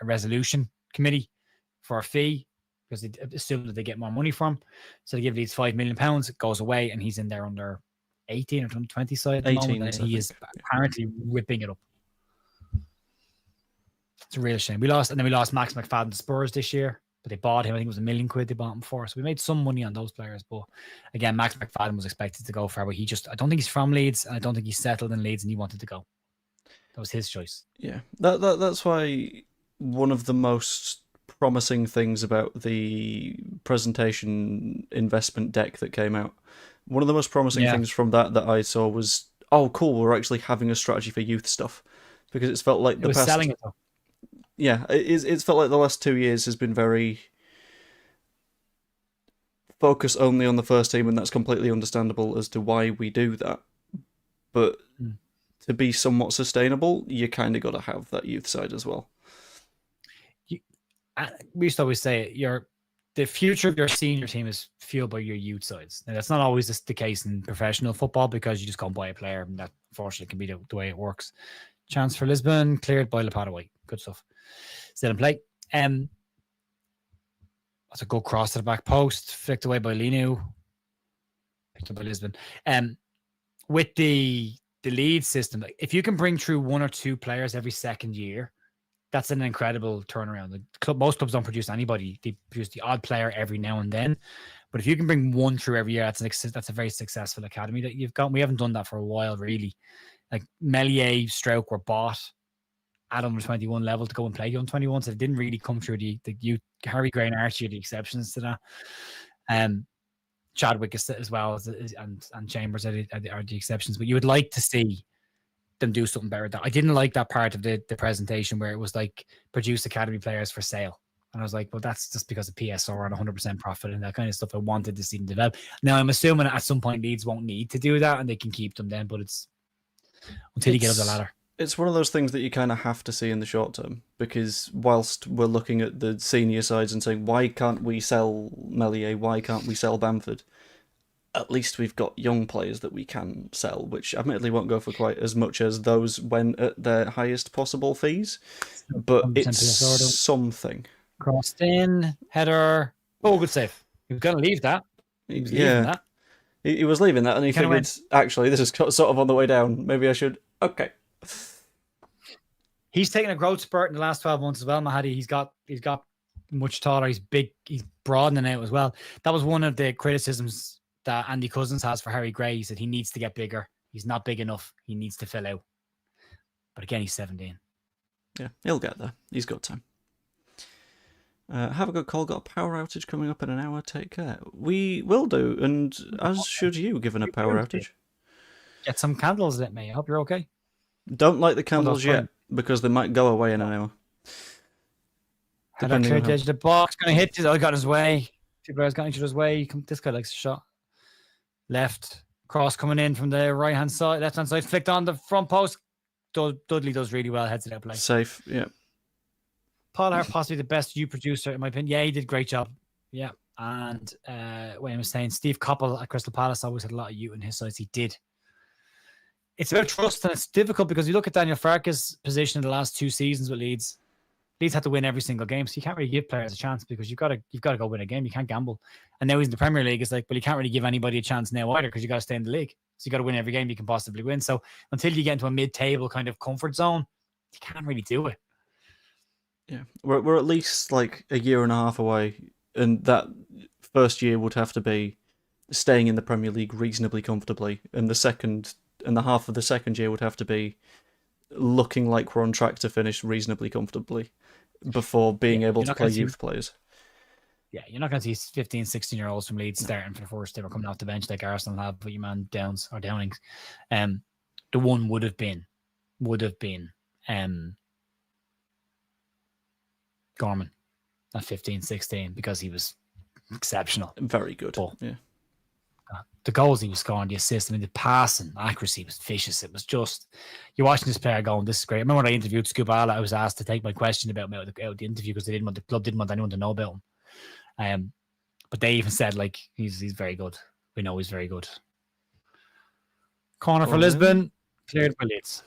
resolution committee for a fee, because they assume that they get more money from. So they give Leeds £5 million, it goes away, and he's in there under 18 or 20 side at the 18, moment, and he is apparently ripping it up. It's a real shame. We lost Max McFadden to Spurs this year, but they bought him. I think it was £1 million they bought him for. So we made some money on those players. But again, Max McFadden was expected to go far, but I don't think he's from Leeds, and I don't think he's settled in Leeds, and he wanted to go. That was his choice. Yeah, that's why one of the most promising things about the presentation investment deck that came out, one of the most promising things from that I saw was, oh, cool, we're actually having a strategy for youth stuff, because it's felt like selling it though. Yeah, it's felt like the last 2 years has been very focused only on the first team, and that's completely understandable as to why we do that. But to be somewhat sustainable, you kind of got to have that youth side as well. We used to always say the future of your senior team is fueled by your youth sides. Now, that's not always the case in professional football, because you just go and buy a player, and that unfortunately can be the way it works. Chance for Lisbon, cleared by Lopadaway. Good stuff. Still in play. That's a good cross to the back post, flicked away by Linu. Picked up by Lisbon. With the Leeds system, like, if you can bring through 1 or 2 players every second year, that's an incredible turnaround. Most clubs don't produce anybody. They produce the odd player every now and then. But if you can bring 1 through every year, that's a very successful academy that you've got. We haven't done that for a while, really. Like Melier, Stroke were bought at under 21 level to go and play on 21, so they didn't really come through the youth. Harry Gray and Archie are the exceptions to that. Chadwick as well and Chambers are the exceptions. But you would like to see them do something better. I didn't like that part of the presentation where it was like produce academy players for sale. And I was like, well, that's just because of PSR and 100% profit and that kind of stuff. I wanted to see them develop. Now, I'm assuming at some point Leeds won't need to do that and they can keep them then, but it's until you get up the ladder. It's one of those things that you kind of have to see in the short term, because whilst we're looking at the senior sides and saying, why can't we sell Melier, why can't we sell Bamford? At least we've got young players that we can sell, which admittedly won't go for quite as much as those when at their highest possible fees, but it's something. Crossed in, header. Oh, good save. He was going to leave that. He was leaving that. He was leaving that, and he figured, actually, this is sort of on the way down. Maybe I should. Okay. He's taken a growth spurt in the last 12 months as well, Mahadi. He's got much taller. He's big. He's broadening out as well. That was one of the criticisms that Andy Cousins has for Harry Gray. He said he needs to get bigger. He's not big enough. He needs to fill out. But again, he's 17. Yeah, he'll get there. He's got time. Have a good call. Got a power outage coming up in an hour. Take care. We will do, and as should you, given a power outage. Get some candles lit, mate. I hope you're okay. Don't light the candles yet, because they might go away in an hour. Header cleared the edge of the box. Going to hit it. I got his way. 2 players got each other's way. This guy likes a shot. Left. Cross coming in from the right-hand side. Left-hand side. Flicked on the front post. Dudley does really well. Heads it out play. Safe, yeah. Paul Hart, possibly the best youth producer, in my opinion. Yeah, he did a great job. Yeah. And Wayne was saying Steve Coppell at Crystal Palace always had a lot of youth in his sides. He did. It's about trust, and it's difficult because you look at Daniel Farke's position in the last 2 seasons with Leeds Leeds had to win every single game, so you can't really give players a chance because you've got to go win a game. You can't gamble. And now he's in the Premier League. It's like, well, you can't really give anybody a chance now either because you got to stay in the league. So you got to win every game you can possibly win. So until you get into a mid-table kind of comfort zone, you can't really do it. Yeah, we're at least like a year and a half away, and that first year would have to be staying in the Premier League reasonably comfortably, and the half of the second year would have to be looking like we're on track to finish reasonably comfortably before being able to play youth players. Yeah, you're not going to see 15, 16-year-olds from Leeds starting for the first team or coming off the bench like Arsenal have with your man Downs or Downings. The one would have been Gorman at 15, 16 because he was exceptional. Very good. But yeah. The goals he was scoring, the assist, the passing accuracy was vicious. It was just, you're watching this player going, this is great. I remember when I interviewed Scubala, I was asked to take my question about him out of the interview because the club didn't want anyone to know about him. But they even said, like, he's very good. We know he's very good. Corner for Lisbon, cleared by Leeds.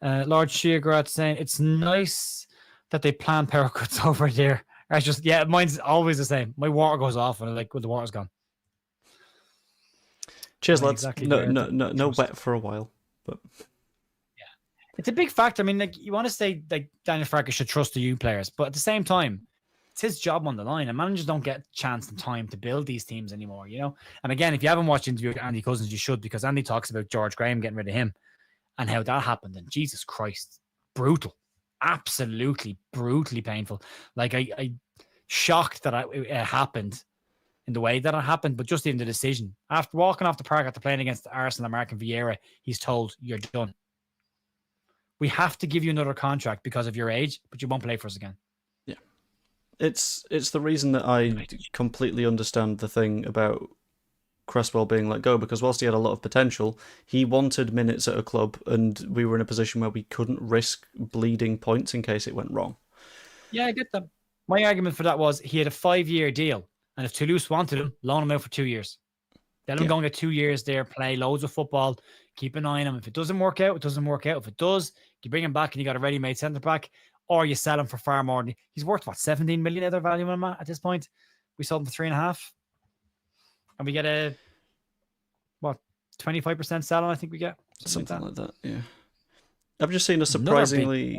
Lord Sheargrat saying, it's nice that they plan power cuts over there. I just, mine's always the same. My water goes off and the water's gone. Cheers, lads. Exactly no wet for a while, but yeah, it's a big factor. I mean, like, you want to say like Daniel Farke should trust the youth players, but at the same time, it's his job on the line, and managers don't get chance and time to build these teams anymore. You know, and again, if you haven't watched the interview with Andy Cousins, you should, because Andy talks about George Graham getting rid of him and how that happened. And Jesus Christ, brutal, absolutely brutally painful. Like I shocked that it happened in the way that it happened, but just in the decision. After walking off the park after playing against Arsenal and Mark and Vieira, he's told, you're done. We have to give you another contract because of your age, but you won't play for us again. Yeah. It's the reason that I completely understand the thing about Cresswell being let go, because whilst he had a lot of potential, he wanted minutes at a club, and we were in a position where we couldn't risk bleeding points in case it went wrong. Yeah, I get that. My argument for that was he had a 5-year deal. And if Toulouse wanted him, loan him out for 2 years. Let him go and get 2 years there, play loads of football, keep an eye on him. If it doesn't work out, it doesn't work out. If it does, you bring him back and you got a ready-made centre-back, or you sell him for far more. He's worth, 17 million other value on him at this point? We sold him for 3.5. And we get 25% selling, I think we get. Something like that, yeah. I've just seen a surprisingly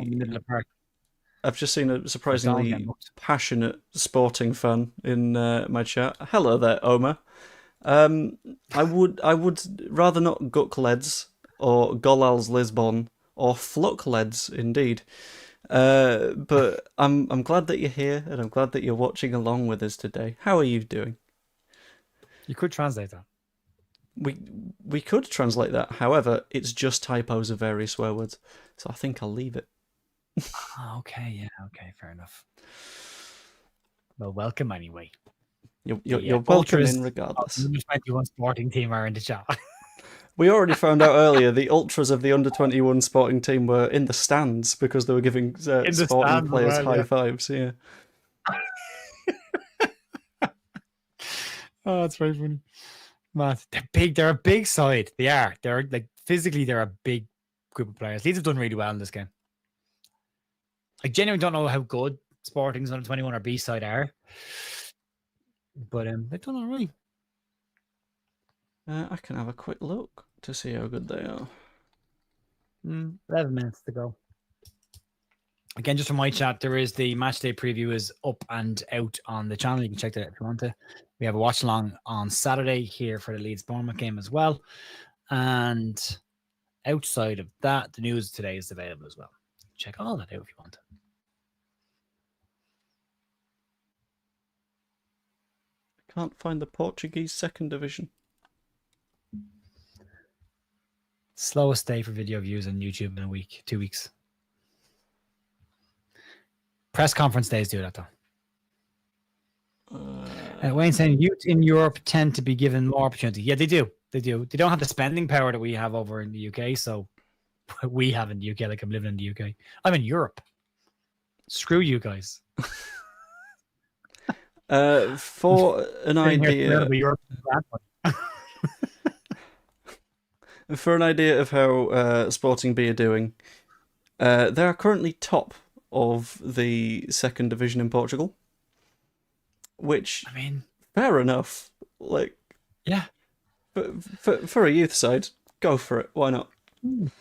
passionate sporting fan in my chat. Hello there, Omar. I would rather not Guck Leds or Golal's Lisbon or Fluck Leds, indeed. But I'm glad that you're here, and I'm glad that you're watching along with us today. How are you doing? You could translate that. We could translate that. However, it's just typos of various swear words, so I think I'll leave it. Okay, fair enough. Well, welcome anyway. You're welcome in regardless. The under-21 sporting team are in the chat. We already found out earlier the ultras of the under-21 sporting team were in the stands because they were giving sporting players high fives. Yeah. Oh, that's very funny. Man, they're big. They're a big side. They are. They're like physically, they're a big group of players. Leeds have done really well in this game. I genuinely don't know how good Sporting's under 21 or B side are, but they've done all right. I can have a quick look to see how good they are. 11 minutes to go. Again, just from my chat, there is the match day preview is up and out on the channel. You can check that out if you want to. We have a watch along on Saturday here for the Leeds Bournemouth game as well. And outside of that, the news today is available as well. Check all that out if you want to. I can't find the Portuguese second division. Slowest day for video views on YouTube in a week, 2 weeks. Press conference days do that though. Wayne saying youth in Europe tend to be given more opportunity. Yeah, they do. They do. They don't have the spending power that we have over in the UK. So we have in the UK, like I'm living in the UK. I'm in Europe. Screw you guys. For an idea, for an idea of how Sporting B are doing, they are currently top of the second division in Portugal. Which, I mean, fair enough. Like, yeah. for a youth side, go for it. Why not? 10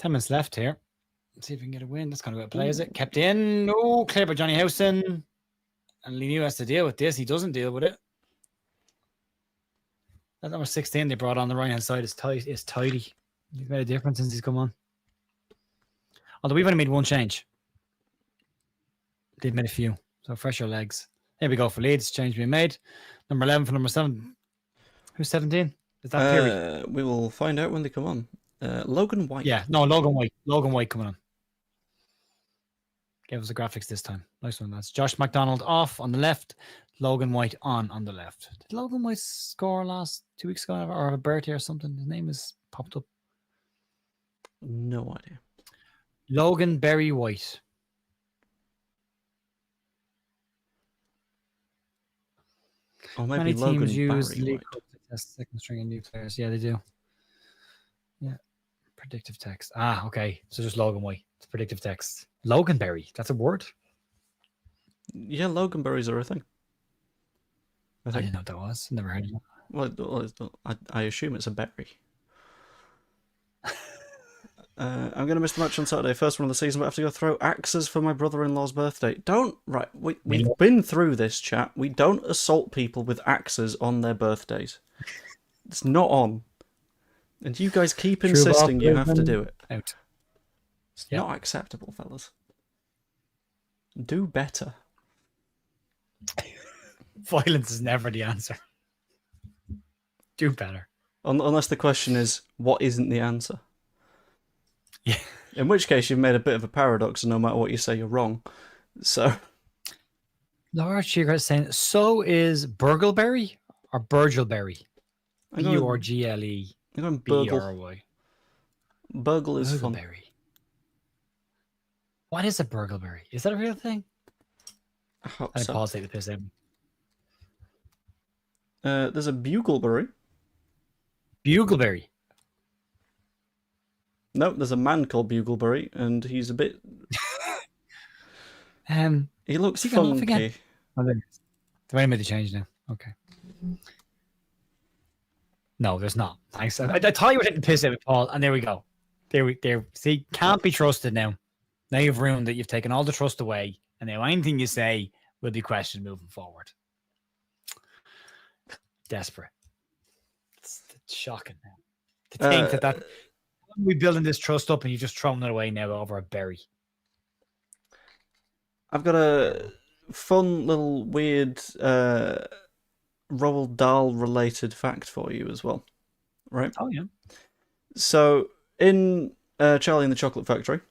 minutes left here. Let's see if we can get a win. That's kind of what play, is it? Kept in. Oh, clear by Johnny Howson. And Lee New has to deal with this. He doesn't deal with it. That number 16 they brought on the right-hand side is tidy. He's made a difference since he's come on. Although we've only made one change. They've made a few. So fresh your legs. Here we go for Leeds. Change being made. Number 11 for number 7. Who's 17? Is that Perry? We will find out when they come on. Logan White. Yeah, no, Logan White. Logan White coming on. Gave us the graphics this time. Nice one, lads. Josh McDonald off on the left. Logan White on the left. Did Logan White score last 2 weeks ago or have a birthday or something? His name is popped up. No idea. Logan Berry White. Or maybe Many Logan teams use Barry League White. Cup to test second string and new players. Yeah, they do. Yeah. Predictive text. Ah, okay. So just Logan White. It's predictive text. Logan Berry. That's a word. Yeah, Logan Berries are a thing. I didn't know what that was. Never heard of it. Well, I assume it's a berry. I'm going to miss the match on Saturday. First one of the season, but I have to go throw axes for my brother-in-law's birthday. We've been through this, chat. We don't assault people with axes on their birthdays. It's not on. And you guys keep insisting you have to do it. Out. It's not acceptable, fellas. Do better. Violence is never the answer. Do better. Unless the question is, what isn't the answer? Yeah. In which case, you've made a bit of a paradox, and no matter what you say, you're wrong. So. Laura Chigra is saying, so is Burgleberry or Burgleberry? B-U-R-G-L-E. I'm going B-R-Y. Burgle is fun. What is a Burgleberry? Is that a real thing? I hope I so. pause take the piss out. There's a Bugleberry. Bugleberry? No, there's a man called Bugleberry, and he's a bit... he looks funky. Oh, they made the change now. Okay. No, there's not. Thanks. I thought you were taking the piss out of Paul, and there we go. There. See, can't be trusted now. Now you've ruined it. You've taken all the trust away, and now anything you say will be questioned moving forward. Desperate. It's shocking now. To think that we're building this trust up, and you've just thrown it away now over a berry. I've got a fun little weird Roald Dahl related fact for you as well, right? Oh yeah. So in Charlie and the Chocolate Factory,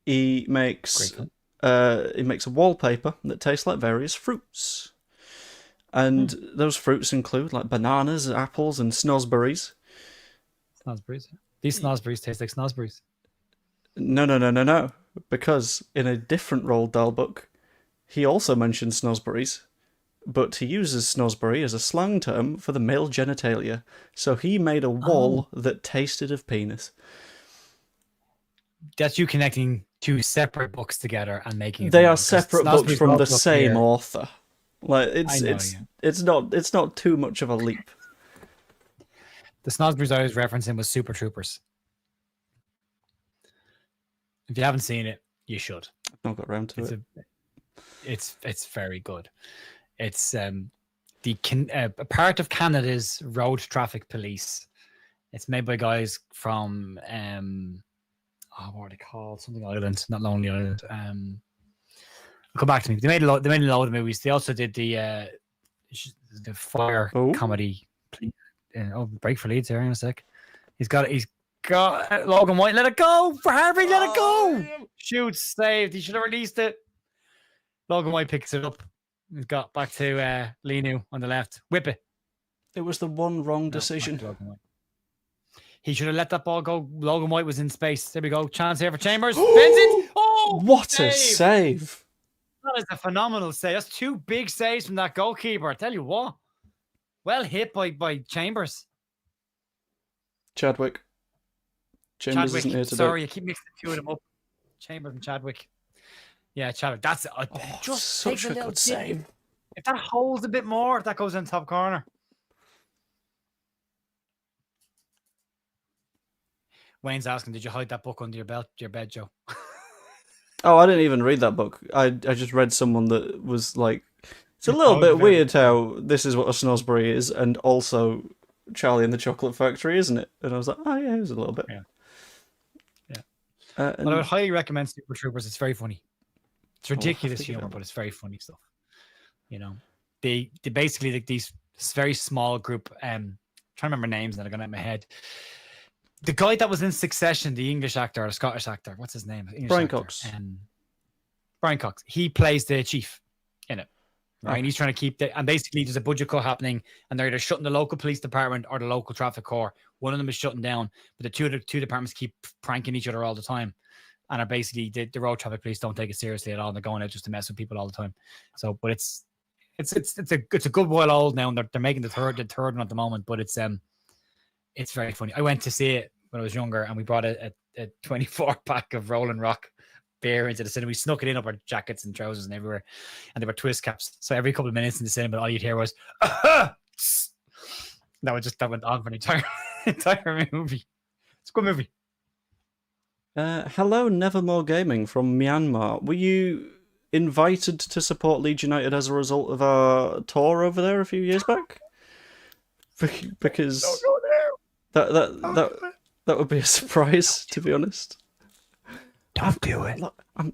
he makes a wallpaper that tastes like various fruits, and those fruits include like bananas, apples, and snozzberries. Snozzberries. These snozzberries taste like snozzberries. No. Because in a different Roald Dahl book, he also mentions snozzberries, but he uses snozzberry as a slang term for the male genitalia. So he made a wall that tasted of penis. That's you connecting two separate books together and making it. They are separate books from the same author. Like it's not too much of a leap. The snozzberries I was referencing was Super Troopers. If you haven't seen it, you should. I've not got around to it. It's very good. It's a part of Canada's road traffic police. It's made by guys from what are they called? Something Island, not Lonely Island. Come back to me. They made a lot of movies. They also did the fire comedy. Break for Leeds here in a sec. He's got Logan White. Let it go for Harvey. Let it go. Shoot, saved. He should have released it. Logan White picks it up. He's got back to Linu on the left. Whip it. It was the one wrong decision. He should have let that ball go. Logan White was in space. There we go. Chance here for Chambers. Bends it. Oh, what a save. That is a phenomenal save. That's two big saves from that goalkeeper. I tell you what. Well hit by Chambers. Chadwick. Chambers isn't here today. Sorry, I keep mixing the two of them up. Chambers and Chadwick. Yeah, Chadwick. That's just such a good save. If that holds a bit more, that goes in top corner. Wayne's asking, did you hide that book under your bed, Joe? Oh, I didn't even read that book. I just read someone that was like, it's a little bit weird how this is what a Snosbury is, and also Charlie and the Chocolate Factory, isn't it? And I was like, oh yeah, it was a little bit. Yeah. Well, I would highly recommend Super Troopers. It's very funny. It's ridiculous humor, but it's very funny stuff. You know, they basically like this very small group. Trying to remember names that are going out of my head. The guy that was in Succession, the English actor or the Scottish actor, what's his name? Brian Cox. Brian Cox. He plays the chief in it. Right, and he's trying to keep and basically there's a budget cut happening, and they're either shutting the local police department or the local traffic corps. One of them is shutting down, but the two departments keep pranking each other all the time, and are basically the road traffic police don't take it seriously at all. They're going out just to mess with people all the time. So, but it's a good while old now, and they're making the third one at the moment. But it's very funny. I went to see it when I was younger, and we brought a 24 pack of Rolling Rock beer into the cinema. We snuck it in up our jackets and trousers and everywhere, and there were twist caps. So every couple of minutes in the cinema, all you'd hear was that went on for the entire movie. It's a good movie. Hello, Nevermore Gaming from Myanmar. Were you invited to support Leeds United as a result of our tour over there a few years back? Because that would be a surprise, to be honest. Don't do it. Look, I'm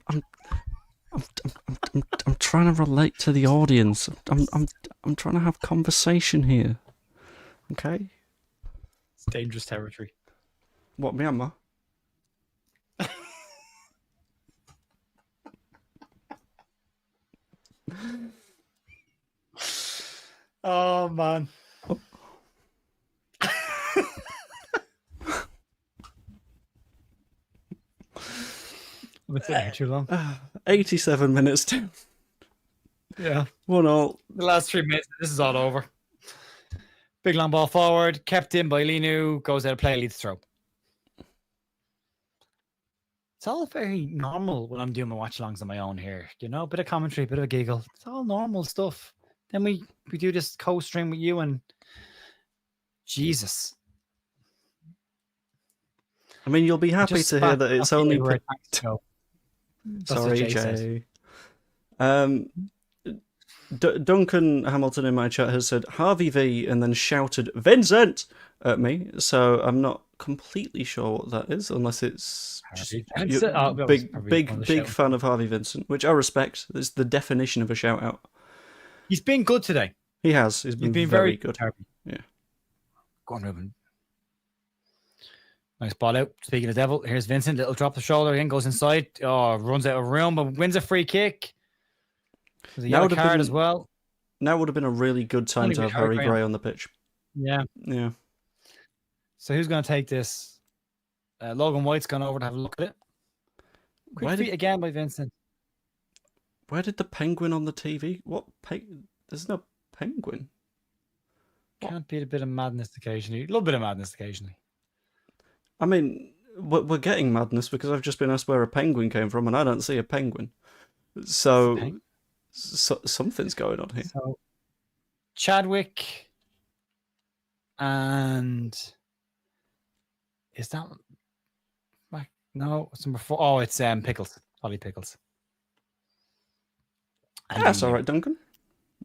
trying to relate to the audience. I'm trying to have conversation here. Okay? It's dangerous territory. What, Myanmar? Oh man. Oh. Been sitting here too long. 87 minutes down. Yeah. 1-1. The last 3 minutes, this is all over. Big long ball forward, kept in by Linu, goes out of play, leads throw. It's all very normal when I'm doing my watch-alongs on my own here. You know, a bit of commentary, a bit of a giggle. It's all normal stuff. Then we do this co-stream with you and Jesus. I mean, you'll be happy to hear that it's only... Sorry, Jay. Duncan Hamilton in my chat has said Harvey V and then shouted Vincent at me, so I'm not completely sure what that is, unless it's just big fan of Harvey Vincent, which I respect. It's the definition of a shout out. He's been good today. He has. He's been very good. Yeah. Go on, Ruben. Nice ball out. Speaking of devil, here's Vincent. Little drop the shoulder again, goes inside. Oh, runs out of room, but wins a free kick. There's a yellow card as well. Now would have been a really good time to have Harry Gray on the pitch. Yeah. Yeah. So who's going to take this? Logan White's gone over to have a look at it. Quick feet again by Vincent. Where did the penguin on the TV? What? There's no penguin. Can't beat a bit of madness occasionally. A little bit of madness occasionally. I mean, we're getting madness because I've just been asked where a penguin came from, and I don't see a penguin. So something's going on here. So Chadwick and is that no? It's number 4. Oh, it's Pickles. Ollie Pickles. And that's all right, Duncan.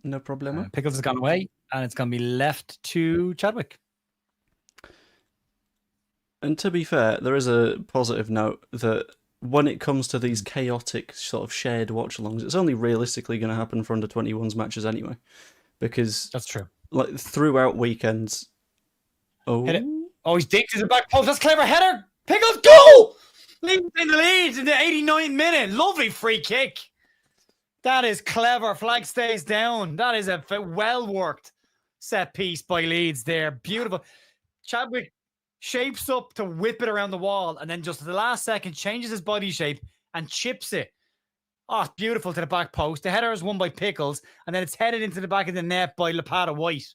No problem. Pickles has gone away, and it's going to be left to Chadwick. And to be fair, there is a positive note that when it comes to these chaotic sort of shared watch-alongs, it's only realistically going to happen for under-21s matches anyway, because that's true. Like throughout weekends. Oh, hit it. Oh, he's dinked to the back post. That's clever header. Pickles goal. Leeds in the lead in the 89th minute. Lovely free kick. That is clever. Flag stays down. That is a well-worked set piece by Leeds there. Beautiful. Chadwick shapes up to whip it around the wall, and then just at the last second changes his body shape and chips it. Oh, it's beautiful to the back post. The header is won by Pickles, and then it's headed into the back of the net by Lapada White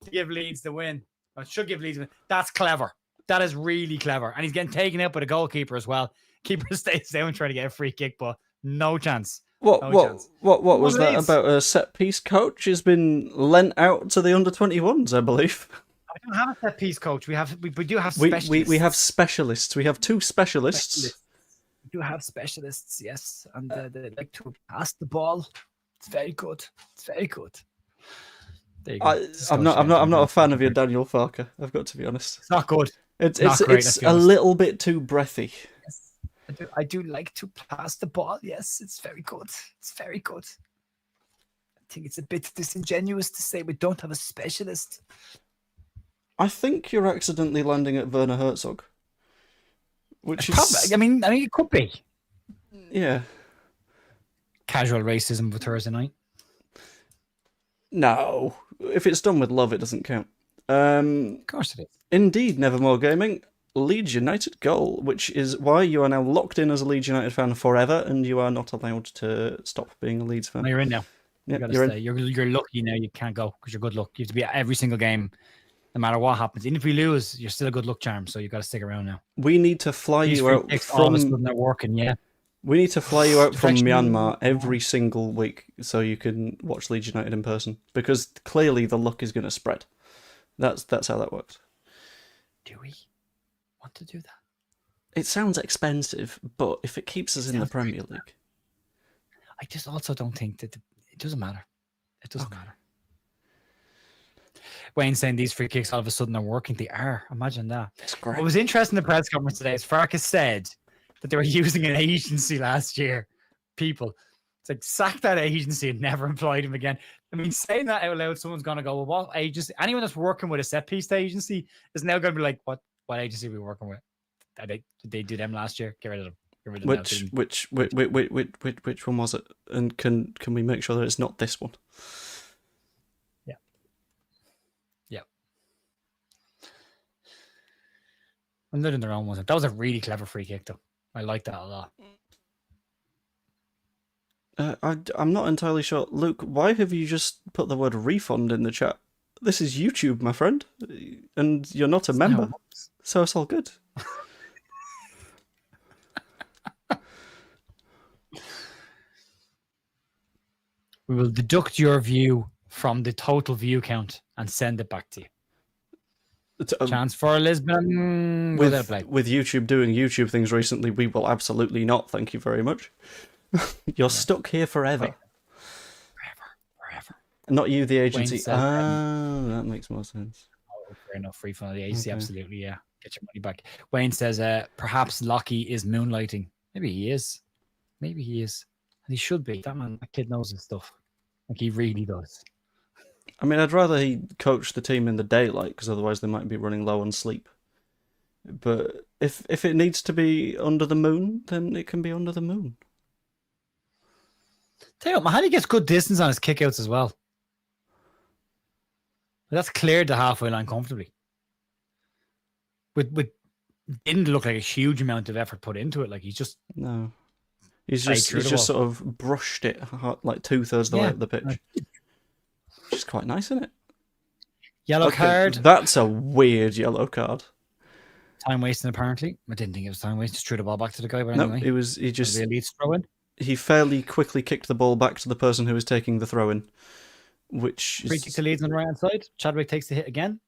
to give Leeds the win. Or it should give Leeds the win. That's clever. That is really clever. And he's getting taken out by the goalkeeper as well. Keeper stays down trying to get a free kick, but no chance. What No chance. was that Leeds. about? A set piece coach has been lent out to the under-21s, I believe. I don't have a set piece coach. We do have specialists. We have specialists. We have two specialists. We do have specialists, yes, and they like to pass the ball. It's very good. It's very good. There you go. I'm not a fan of your Daniel Farker. I've got to be honest. It's not good. It's great, a little bit too breathy. Yes, I do like to pass the ball. Yes, it's very good. It's very good. I think it's a bit disingenuous to say we don't have a specialist. I think you're accidentally landing at Werner Herzog, which is. I mean, it could be Yeah. casual racism for Thursday night. No, if it's done with love, it doesn't count. Of course it is. Indeed, Nevermore Gaming, Leeds United goal, which is why you are now locked in as a Leeds United fan forever, and you are not allowed to stop being a Leeds fan. No, you're in now. Yeah, You gotta you're stay. You're lucky now. You can't go because you're good luck. You have to be at every single game, no matter what happens. Even if we lose, you're still a good luck charm. So you got to stick around now. We need to fly These you free out kicks all of a from. sudden they're working. Yeah. We need to fly you out from Perfection. Myanmar every single week so you can watch Leeds United in person, because clearly the luck is going to spread. That's how that works. Do we want to do that? It sounds expensive, but if it keeps us in the Premier League, I just also don't think that it doesn't matter. It doesn't matter. Wayne saying these free kicks all of a sudden are working. They are. Imagine that. it's great. What was interesting in the press conference today is Farkas said that they were using an agency last year. People. It's like, sack that agency and never employed him again. I mean, saying that out loud, someone's going to go, well, what agency? Anyone that's working with a set piece agency is now going to be like, what agency are we working with? Did they do them last year? Get rid of them. Get rid of them. Which one was it? And can we make sure that it's not this one? Yeah. Yeah. And they're doing their own ones. That was a really clever free kick, though. I like that a lot. I'm not entirely sure. Luke, why have you just put the word refund in the chat? This is YouTube, my friend, and you're not a member, so it's all good. We will deduct your view from the total view count and send it back to you. Chance for Lisbon. With YouTube doing YouTube things recently, we will absolutely not. Thank you very much. You're stuck here forever. Forever. Not you, the agency. Says, that makes more sense. Oh, fair enough. Refund of the agency. Okay. Absolutely, yeah. Get your money back. Wayne says, perhaps Lockie is moonlighting. Maybe he is. And he should be. That kid knows his stuff. Like, he really does. I mean, I'd rather he coach the team in the daylight, because otherwise they might be running low on sleep. But if it needs to be under the moon, then it can be under the moon. Tell you what, Mahali gets good distance on his kickouts as well. But that's cleared the halfway line comfortably. With didn't look like a huge amount of effort put into it. Like, he's just just sort of brushed it like 2/3 of the way up the pitch. Which is quite nice, isn't it? Yellow card. That's a weird yellow card. Time wasting, apparently. I didn't think it was time wasting. Just threw the ball back to the guy. But no, anyway, he fairly quickly kicked the ball back to the person who was taking the throw-in, which free kick to Leeds on the right hand side. Chadwick takes the hit again.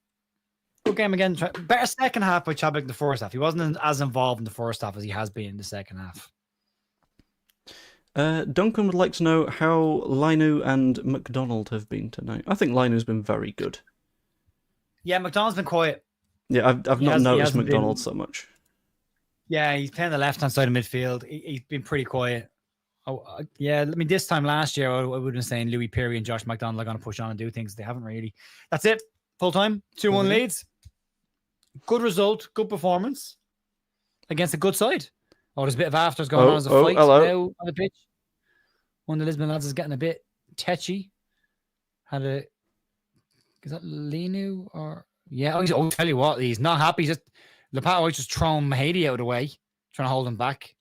Good game again. Better second half by Chadwick in the first half. He wasn't as involved in the first half as he has been in the second half. Duncan would like to know how Linu and McDonald have been tonight. I think Linu's been very good. Yeah, McDonald's been quiet. Yeah, I've not noticed McDonald so much. Yeah, he's playing the left-hand side of midfield. He's been pretty quiet. Yeah, I mean, this time last year, I would have been saying Louis Perry and Josh McDonald are going to push on and do things. They haven't really. That's it. Full-time. 2-1 Leeds. Good result. Good performance. Against a good side. Oh, there's a bit of afters going on as a fight now on the pitch. One of the Lisbon lads is getting a bit tetchy. Is that Linu or yeah? I'll tell you what, he's not happy. Just Lepato just throwing Mahady out of the way, trying to hold him back.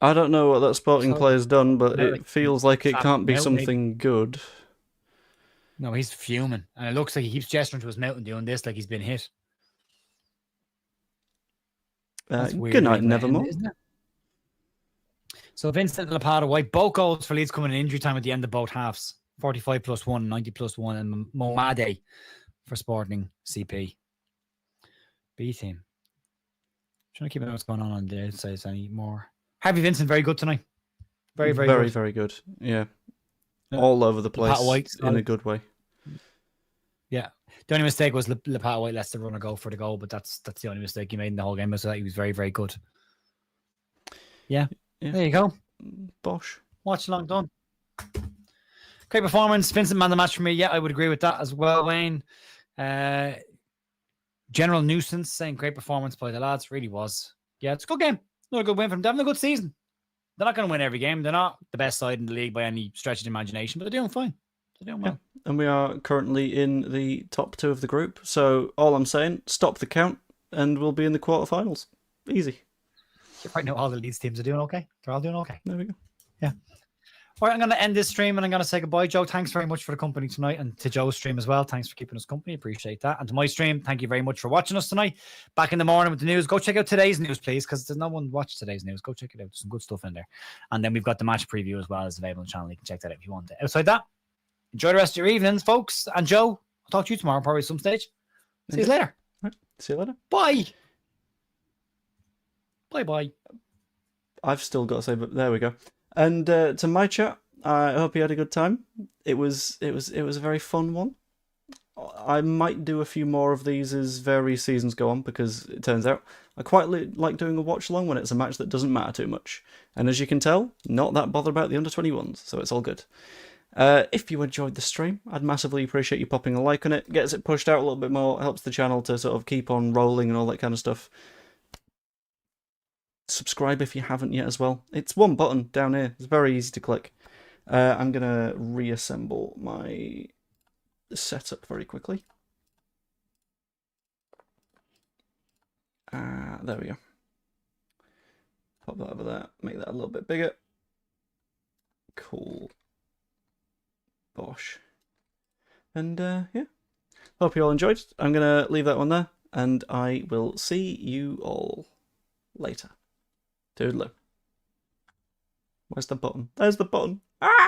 I don't know what that Sporting player's done, but it feels like it can't be something good. No, he's fuming, and it looks like he keeps gesturing to his mouth and doing this like he's been hit. That's weird. Good night, way to end, Nevermore. isn't it? So Vincent and Lapata White, both goals for Leeds coming in injury time at the end of both halves. 45 plus 1, 90 plus 1, and Momade for Sporting CP. B team. Trying to keep an eye what's going on the outside any more. Harvey Vincent, very good tonight. Very, very, very, good. very good. Yeah. All over the place White, in a good way. Yeah. The only mistake was Lapata White lets the runner go for the goal, but that's the only mistake he made in the whole game. So that he was very, very good. Yeah. There you go. Bosh. Watchalong done. Great performance. Vincent man the match for me. Yeah, I would agree with that as well, Wayne. General nuisance saying great performance by the lads. Really was. Yeah, it's a good game. Not a good win from them. They're having a good season. They're not going to win every game. They're not the best side in the league by any stretch of the imagination, but they're doing fine. They're doing well. Yeah. And we are currently in the top 2 of the group. So all I'm saying, stop the count and we'll be in the quarterfinals. Easy. Right now, all the Leeds teams are doing okay. They're all doing okay. There we go. Yeah. All right, I'm going to end this stream and I'm going to say goodbye, Joe. Thanks very much for the company tonight, and to Joe's stream as well. Thanks for keeping us company. Appreciate that. And to my stream, thank you very much for watching us tonight. Back in the morning with the news. Go check out today's news, please, because there's no one watched today's news. Go check it out. There's some good stuff in there. And then we've got the match preview as well as available on the channel. You can check that out if you want it. Outside that, enjoy the rest of your evenings, folks. And Joe, I'll talk to you tomorrow, probably at some stage. See you later. Right. See you later. Bye. Bye-bye. I've still got to say, but there we go. And to my chat, I hope you had a good time. It was a very fun one. I might do a few more of these as various seasons go on, because it turns out I quite like doing a watch along when it's a match that doesn't matter too much. And as you can tell, not that bothered about the under-21s, so it's all good. If you enjoyed the stream, I'd massively appreciate you popping a like on it. Gets it pushed out a little bit more, helps the channel to sort of keep on rolling and all that kind of stuff. Subscribe if you haven't yet as well. It's one button down here. It's very easy to click. I'm going to reassemble my setup very quickly. There we go. Pop that over there. Make that a little bit bigger. Cool. Bosh. And yeah. Hope you all enjoyed. I'm going to leave that one there. And I will see you all later. Toodaloo. Where's the button? There's the button. Ah!